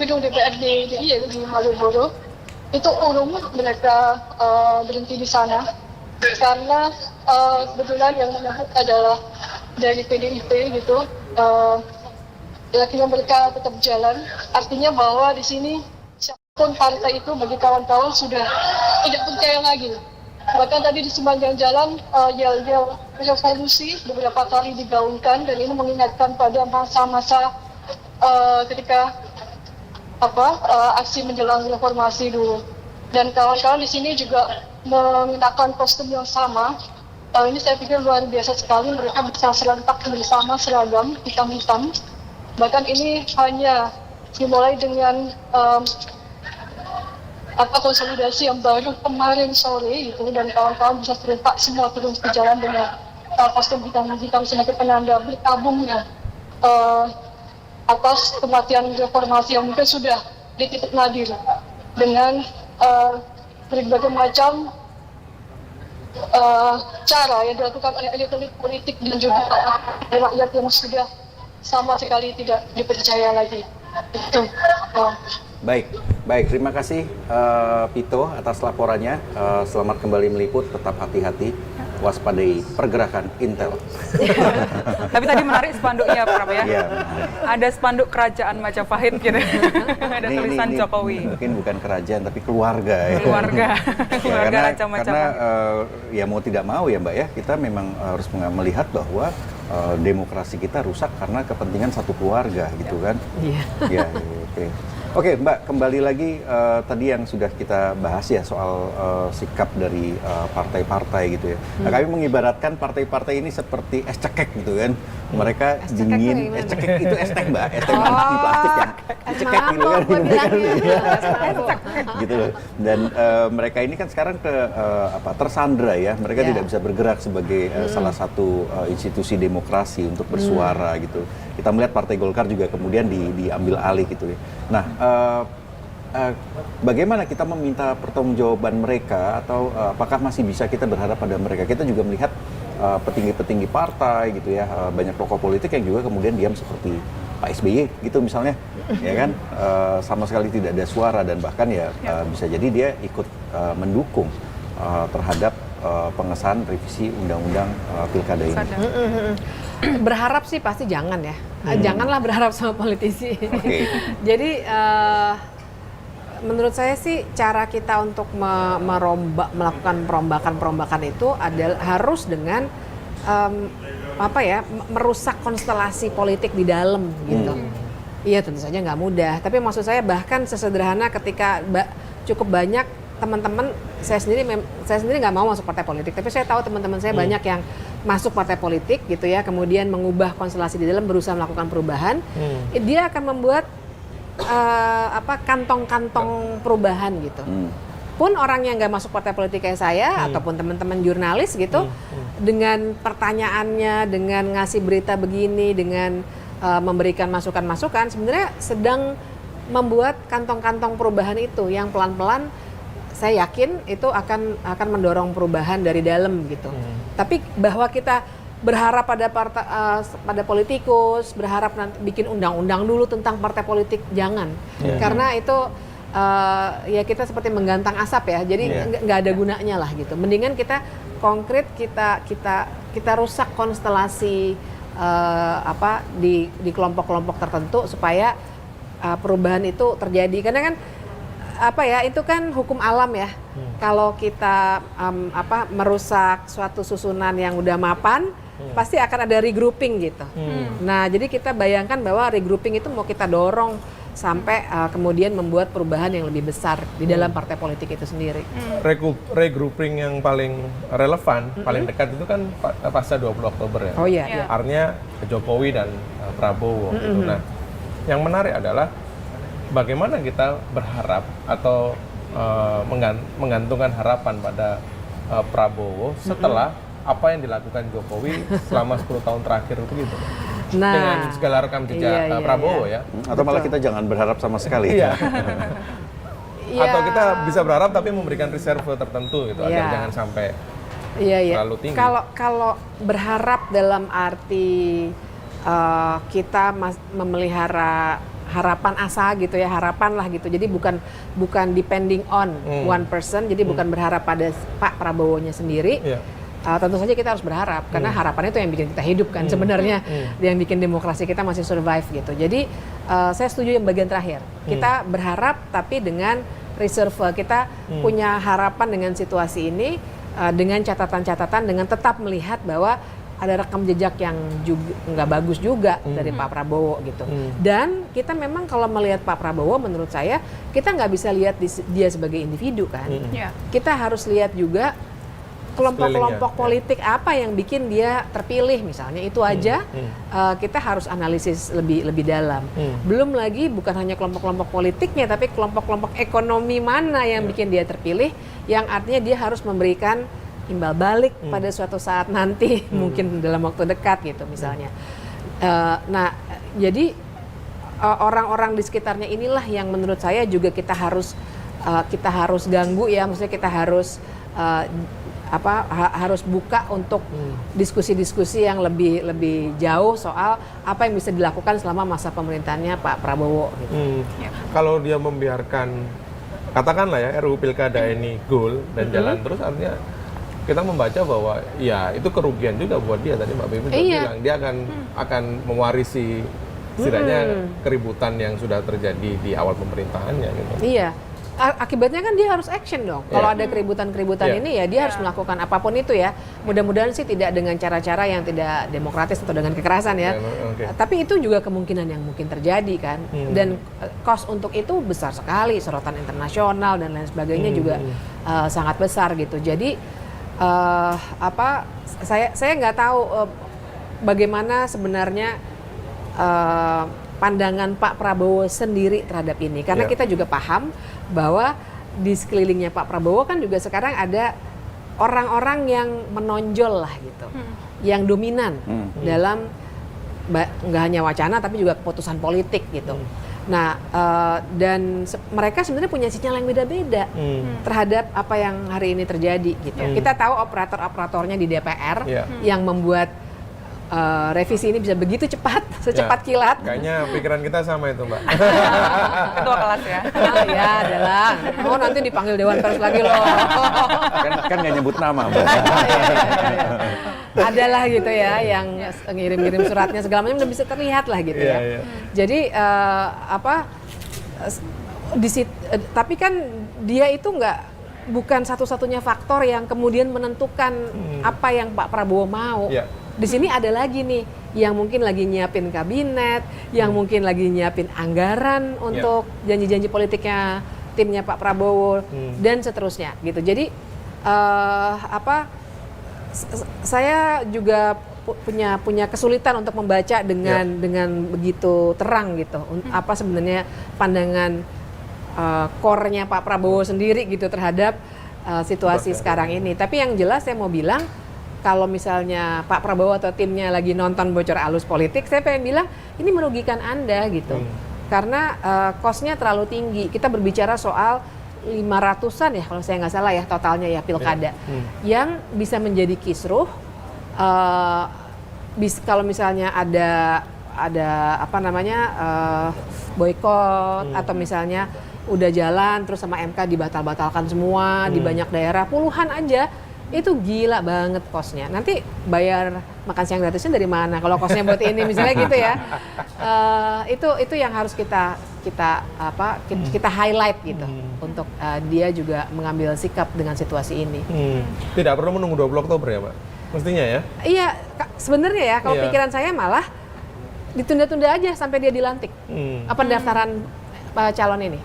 gedung DPRD DIY di Malioboro, itu urung mereka berhenti di sana karena kebetulan yang menyambut adalah dari PDIP gitu. Akhirnya mereka tetap jalan, artinya bahwa di sini siapapun partai itu bagi kawan-kawan sudah tidak percaya lagi. Bahkan tadi di sepanjang jalan yel-yel revolusi beberapa kali digaungkan dan ini mengingatkan pada masa-masa ketika aksi menjelang reformasi dulu. Dan kawan-kawan di sini juga mengenakan kostum yang sama. Ini saya pikir luar biasa sekali, mereka bisa serentak bersama seragam hitam-hitam. Bahkan ini hanya dimulai dengan konsolidasi yang baru kemarin sore gitu, dan kawan-kawan bisa serentak semua turun ke jalan dengan kostum hitam-hitam sebagai penanda berkabungnya atas kematian reformasi yang mungkin sudah di titik nadir dengan berbagai macam cara yang dilakukan oleh elit-elit politik dan juga rakyat yang sudah sama sekali tidak dipercaya lagi. Itu.
Baik. Terima kasih Pito atas laporannya. Selamat kembali meliput. Tetap hati-hati. Waspadai pergerakan Intel.
Tapi tadi menarik spanduknya, Pram ya.
Iya.
Ada spanduk kerajaan Majapahit gitu. Ada tulisan Jokowi.
Mungkin bukan kerajaan tapi keluarga.
Keluarga Raja
Karena
Majapahit.
ya mau tidak mau ya Mbak ya, kita memang harus melihat bahwa demokrasi kita rusak karena kepentingan satu keluarga gitu kan. Iya. Oke Mbak, kembali lagi tadi yang sudah kita bahas ya soal sikap dari partai-partai gitu ya. Nah, kami mengibaratkan partai-partai ini seperti es cekek gitu kan. Mereka
Es cekek
dingin,
tuh
es cekek itu es teh Mbak, es teh manis di plastik yang dicekek gitu kan. Gitu loh. Dan mereka ini kan sekarang tersandra ya. Mereka tidak bisa bergerak sebagai salah satu institusi demokrasi untuk bersuara gitu. Kita melihat Partai Golkar juga kemudian diambil alih gitu ya. Nah, bagaimana kita meminta pertanggungjawaban mereka atau apakah masih bisa kita berharap pada mereka? Kita juga melihat petinggi-petinggi partai gitu ya, banyak tokoh politik yang juga kemudian diam seperti Pak SBY gitu misalnya, ya kan, sama sekali tidak ada suara dan bahkan bisa jadi dia ikut mendukung terhadap pengesahan revisi undang-undang pilkada ini.
Berharap sih pasti jangan ya. Janganlah berharap sama politisi.
Okay.
Jadi menurut saya sih cara kita untuk melakukan perombakan itu adalah harus dengan merusak konstelasi politik di dalam gitu. Iya tentu saja nggak mudah. Tapi maksud saya bahkan sesederhana ketika cukup banyak teman-teman, saya sendiri nggak mau masuk partai politik, tapi saya tahu teman-teman saya banyak yang masuk partai politik gitu ya, kemudian mengubah konstelasi di dalam, berusaha melakukan perubahan. Dia akan membuat kantong-kantong perubahan gitu. Pun orang yang nggak masuk partai politik kayak saya ataupun teman-teman jurnalis gitu, dengan pertanyaannya, dengan ngasih berita begini, dengan memberikan masukan-masukan, sebenarnya sedang membuat kantong-kantong perubahan itu yang pelan-pelan saya yakin itu akan mendorong perubahan dari dalam gitu. Tapi bahwa kita berharap pada politikus, berharap nanti bikin undang-undang dulu tentang partai politik, jangan. Karena itu ya kita seperti menggantang asap ya. Jadi nggak ada gunanya lah gitu. Mendingan kita konkret, kita rusak konstelasi di kelompok-kelompok tertentu supaya perubahan itu terjadi. Karena kan itu kan hukum alam ya. Kalau kita merusak suatu susunan yang udah mapan, pasti akan ada regrouping gitu. Nah, jadi kita bayangkan bahwa regrouping itu mau kita dorong sampai kemudian membuat perubahan yang lebih besar di dalam partai politik itu sendiri.
Regrouping yang paling relevan, paling dekat itu kan pasca 20 Oktober ya.
Oh iya.
Artinya Jokowi dan Prabowo gitu. Nah, yang menarik adalah bagaimana kita berharap atau menggantungkan harapan pada Prabowo setelah apa yang dilakukan Jokowi selama 10 tahun terakhir itu gitu.
Nah,
dengan segala rekam jejak Prabowo ya.
Atau malah kita jangan berharap sama sekali.
Iya. Atau kita bisa berharap tapi memberikan reserve tertentu gitu agar jangan sampai terlalu tinggi.
Kalau berharap dalam arti kita memelihara harapan asa gitu ya, harapan lah gitu. Jadi bukan depending on one person, jadi bukan berharap pada Pak Prabowo-nya sendiri. Tentu saja kita harus berharap karena harapannya itu yang bikin kita hidup kan sebenarnya, yang bikin demokrasi kita masih survive gitu. Jadi saya setuju yang bagian terakhir. Kita berharap tapi dengan reserve, kita punya harapan dengan situasi ini, dengan catatan-catatan, dengan tetap melihat bahwa ada rekam jejak yang juga nggak bagus juga dari Pak Prabowo gitu. Dan kita memang kalau melihat Pak Prabowo, menurut saya kita nggak bisa lihat dia sebagai individu kan. Kita harus lihat juga kelompok-kelompok politik apa yang bikin dia terpilih misalnya, itu aja kita harus analisis lebih dalam. Belum lagi bukan hanya kelompok-kelompok politiknya, tapi kelompok-kelompok ekonomi mana yang bikin dia terpilih, yang artinya dia harus memberikan imbal balik pada suatu saat nanti, mungkin dalam waktu dekat gitu misalnya. Nah, jadi orang-orang di sekitarnya inilah yang menurut saya juga kita harus ganggu ya, maksudnya kita harus harus buka untuk diskusi-diskusi yang lebih jauh soal apa yang bisa dilakukan selama masa pemerintahannya Pak Prabowo gitu.
Kalau dia membiarkan, katakanlah ya, RUU Pilkada ini goal dan jalan terus, artinya kita membaca bahwa ya itu kerugian juga buat dia. Tadi Mbak Bibi bilang dia akan mewarisi setidaknya keributan yang sudah terjadi di awal pemerintahannya gitu.
Iya. Akibatnya kan dia harus action dong. Kalau ada keributan-keributan ini ya dia harus melakukan apapun itu ya. Mudah-mudahan sih tidak dengan cara-cara yang tidak demokratis atau dengan kekerasan ya. Tapi itu juga kemungkinan yang mungkin terjadi kan. Dan cost untuk itu besar sekali, sorotan internasional dan lain sebagainya juga sangat besar gitu. Jadi saya nggak tahu bagaimana sebenarnya pandangan Pak Prabowo sendiri terhadap ini, karena kita juga paham bahwa di sekelilingnya Pak Prabowo kan juga sekarang ada orang-orang yang menonjol lah gitu, yang dominan dalam nggak hanya wacana tapi juga keputusan politik gitu. Nah, dan mereka sebenarnya punya sinyal yang beda-beda terhadap apa yang hari ini terjadi gitu. Kita tahu operator-operatornya di DPR yang membuat revisi ini bisa begitu cepat, secepat kilat.
Kayaknya pikiran kita sama itu, Mbak.
Ketua kelas ya.
Ya adalah. Oh, nanti dipanggil Dewan Pers lagi loh.
kan nggak nyebut nama, Mbak.
Adalah gitu ya, yang ngirim-ngirim suratnya segala macam udah bisa terlihat lah gitu ya. Jadi tapi kan dia itu bukan satu-satunya faktor yang kemudian menentukan apa yang Pak Prabowo mau. Di sini ada lagi nih yang mungkin lagi nyiapin kabinet, yang mungkin lagi nyiapin anggaran untuk janji-janji politiknya timnya Pak Prabowo dan seterusnya gitu. Jadi saya juga punya kesulitan untuk membaca dengan begitu terang gitu. Apa sebenarnya pandangan core-nya Pak Prabowo sendiri gitu terhadap situasi sekarang ini. Tapi yang jelas saya mau bilang, kalau misalnya Pak Prabowo atau timnya lagi nonton Bocor Alus Politik, saya pengen bilang ini merugikan Anda gitu. Karena cost-nya terlalu tinggi. Kita berbicara soal 500-an ya kalau saya nggak salah ya totalnya ya pilkada. Yang bisa menjadi kisruh kalau misalnya ada boykot atau misalnya udah jalan terus sama MK dibatal-batalkan semua di banyak daerah, puluhan aja. Itu gila banget kosnya. Nanti bayar makan siang gratisnya dari mana? Kalau kosnya buat ini misalnya gitu ya. Itu yang harus kita highlight gitu untuk dia juga mengambil sikap dengan situasi ini.
Tidak perlu menunggu 20 Oktober ya, Pak? Mestinya ya?
Iya, sebenarnya ya kalau
Iya.
pikiran saya malah ditunda-tunda aja sampai dia dilantik. Pendaftaran calon ini.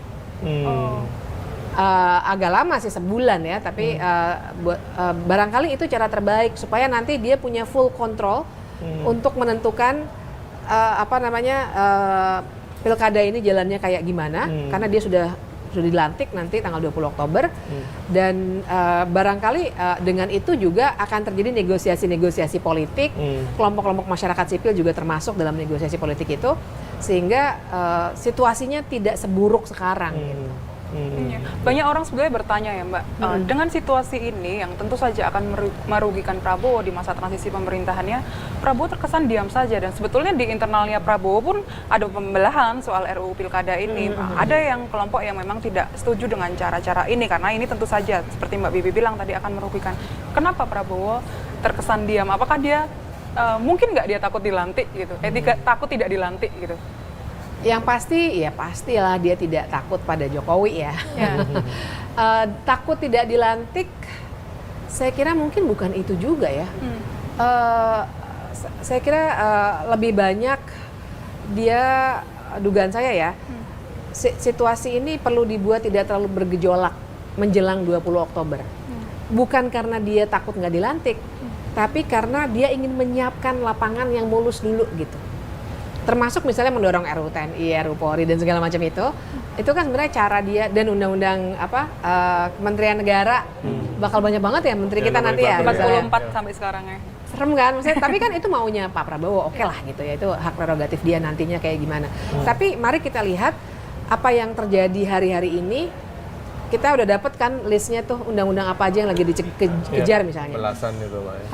Agak lama sih, sebulan ya, tapi barangkali itu cara terbaik supaya nanti dia punya full control untuk menentukan pilkada ini jalannya kayak gimana, karena dia sudah dilantik nanti tanggal 20 Oktober dan barangkali dengan itu juga akan terjadi negosiasi-negosiasi politik, kelompok-kelompok masyarakat sipil juga termasuk dalam negosiasi politik itu, sehingga situasinya tidak seburuk sekarang gitu.
Iya. Banyak orang sebenarnya bertanya ya Mbak, dengan situasi ini yang tentu saja akan merugikan Prabowo di masa transisi pemerintahannya, Prabowo terkesan diam saja dan sebetulnya di internalnya Prabowo pun ada pembelahan soal RUU Pilkada ini. Ada yang kelompok yang memang tidak setuju dengan cara-cara ini karena ini tentu saja seperti Mbak Bibi bilang tadi akan merugikan. Kenapa Prabowo terkesan diam? Apakah dia mungkin nggak dia takut dilantik gitu? Takut tidak dilantik gitu?
Yang pasti, ya pastilah dia tidak takut pada Jokowi ya. Takut tidak dilantik, saya kira mungkin bukan itu juga ya. Saya kira lebih banyak dia, dugaan saya ya, situasi ini perlu dibuat tidak terlalu bergejolak menjelang 20 Oktober. Bukan karena dia takut nggak dilantik, tapi karena dia ingin menyiapkan lapangan yang mulus dulu gitu. Termasuk misalnya mendorong RUU TNI, RUU Polri dan segala macam itu kan sebenarnya cara dia dan undang-undang Kementerian Negara bakal banyak banget ya menteri kita nanti ya.
44 sampai sekarang ya.
Serem kan maksudnya, tapi kan itu maunya Pak Prabowo, oke lah gitu ya, itu hak prerogatif dia nantinya kayak gimana. Tapi mari kita lihat apa yang terjadi hari-hari ini. Kita udah dapet kan listnya tuh undang-undang apa aja yang lagi dikejar misalnya.
Belasan itu Pak ya.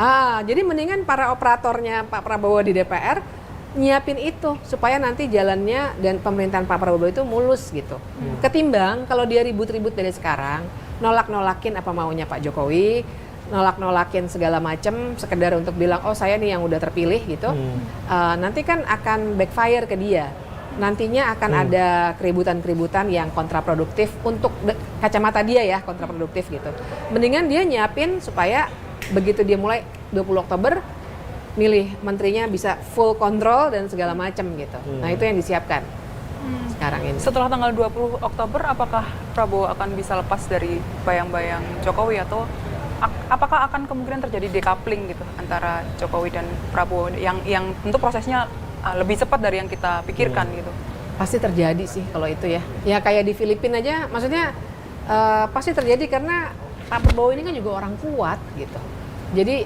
Jadi mendingan para operatornya Pak Prabowo di DPR nyiapin itu supaya nanti jalannya dan pemerintahan Pak Prabowo itu mulus gitu. Ketimbang kalau dia ribut-ribut dari sekarang, nolak-nolakin apa maunya Pak Jokowi, nolak-nolakin segala macam sekedar untuk bilang oh saya nih yang udah terpilih gitu. Nanti kan akan backfire ke dia. Nantinya akan ada keributan-keributan yang kontraproduktif untuk kacamata dia ya, kontraproduktif gitu. Mendingan dia nyiapin supaya begitu dia mulai 20 Oktober milih menterinya bisa full kontrol dan segala macam gitu. Nah itu yang disiapkan sekarang ini.
Setelah tanggal 20 Oktober, apakah Prabowo akan bisa lepas dari bayang-bayang Jokowi atau apakah akan kemungkinan terjadi decoupling gitu antara Jokowi dan Prabowo yang tentu prosesnya lebih cepat dari yang kita pikirkan gitu?
Pasti terjadi sih kalau itu ya. Ya kayak di Filipina aja, maksudnya pasti terjadi karena Pak Prabowo ini kan juga orang kuat gitu. Jadi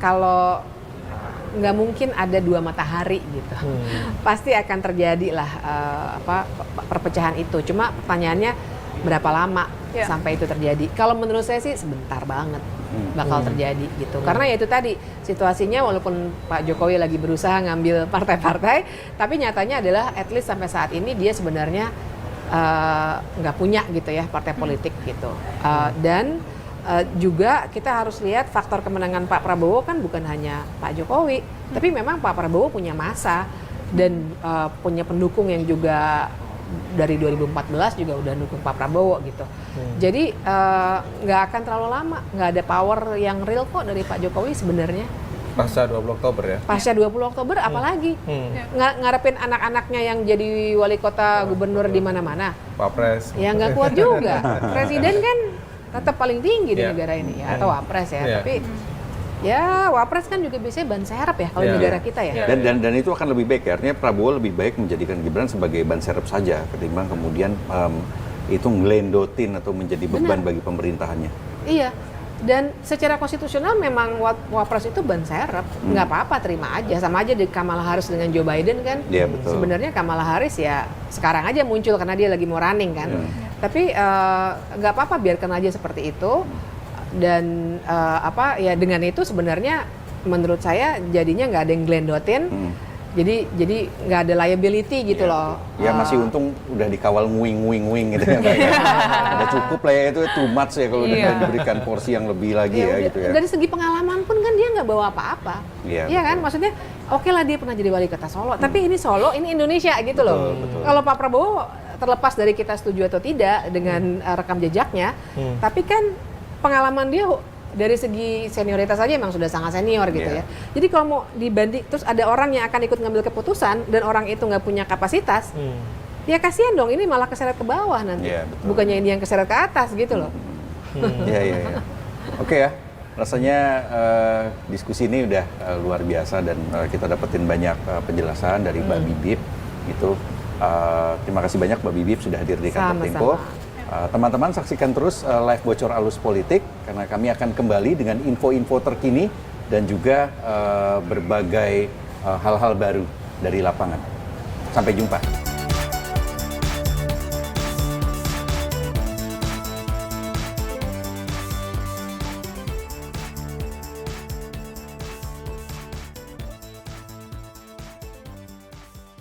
kalau nggak mungkin ada dua matahari gitu, pasti akan terjadi lah perpecahan itu. Cuma pertanyaannya berapa lama sampai itu terjadi? Kalau menurut saya sih sebentar banget bakal terjadi gitu. Karena ya itu tadi situasinya walaupun Pak Jokowi lagi berusaha ngambil partai-partai, tapi nyatanya adalah at least sampai saat ini dia sebenarnya nggak punya gitu ya partai politik gitu. Dan juga kita harus lihat faktor kemenangan Pak Prabowo kan bukan hanya Pak Jokowi, tapi memang Pak Prabowo punya massa dan punya pendukung yang juga dari 2014 juga udah dukung Pak Prabowo gitu. Jadi nggak akan terlalu lama, nggak ada power yang real kok dari Pak Jokowi sebenarnya.
Pasca 20 Oktober ya?
Pasca 20 Oktober apalagi? Ngarepin anak-anaknya yang jadi wali kota gubernur di mana-mana.
Wapres.
Ya nggak kuat juga. Presiden kan tetap paling tinggi di negara ini ya, atau wapres ya. Tapi ya wapres kan juga biasanya ban serep ya kalau di negara kita ya.
Dan itu akan lebih baik ya. Artinya Prabowo lebih baik menjadikan Gibran sebagai ban serep saja ketimbang kemudian itu ngelendotin atau menjadi beban bagi pemerintahannya.
Iya. Dan secara konstitusional memang wapres itu ban serep, nggak apa-apa terima aja, sama aja di Kamala Harris dengan Joe Biden kan.
Iya, betul.
Sebenarnya Kamala Harris ya sekarang aja muncul karena dia lagi mau running kan. Tapi nggak apa-apa biarkan aja seperti itu. Dan ya dengan itu sebenarnya menurut saya jadinya nggak ada yang gelendotin. Jadi nggak ada liability gitu loh.
Ya masih untung udah dikawal nguing gitu ya. Mbak, ya. Udah cukup lah ya, itu too much ya kalau udah
Iya.
diberikan porsi yang lebih lagi ya gitu ya.
Dari segi pengalaman pun kan dia nggak bawa apa-apa.
Iya,
Iya kan,
betul.
maksudnya oke lah dia pernah jadi wali kota Solo, tapi ini Solo, ini Indonesia gitu loh. Kalau Pak Prabowo terlepas dari kita setuju atau tidak dengan rekam jejaknya, tapi kan pengalaman dia dari segi senioritas aja emang sudah sangat senior gitu
Iya.
ya. Jadi kalau mau dibanding, terus ada orang yang akan ikut ngambil keputusan dan orang itu nggak punya kapasitas, ya kasihan dong, ini malah keseret ke bawah nanti.
Iya, betul.
Bukannya ini yang keseret ke atas gitu loh.
Iya. Oke ya, rasanya diskusi ini udah luar biasa dan kita dapetin banyak penjelasan dari Mbak Bibip. Itu terima kasih banyak Mbak Bibip sudah hadir di kantor
Sama-sama.
Tempo. Teman-teman saksikan terus live Bocor Alus Politik karena kami akan kembali dengan info-info terkini dan juga berbagai hal-hal baru dari lapangan. Sampai jumpa.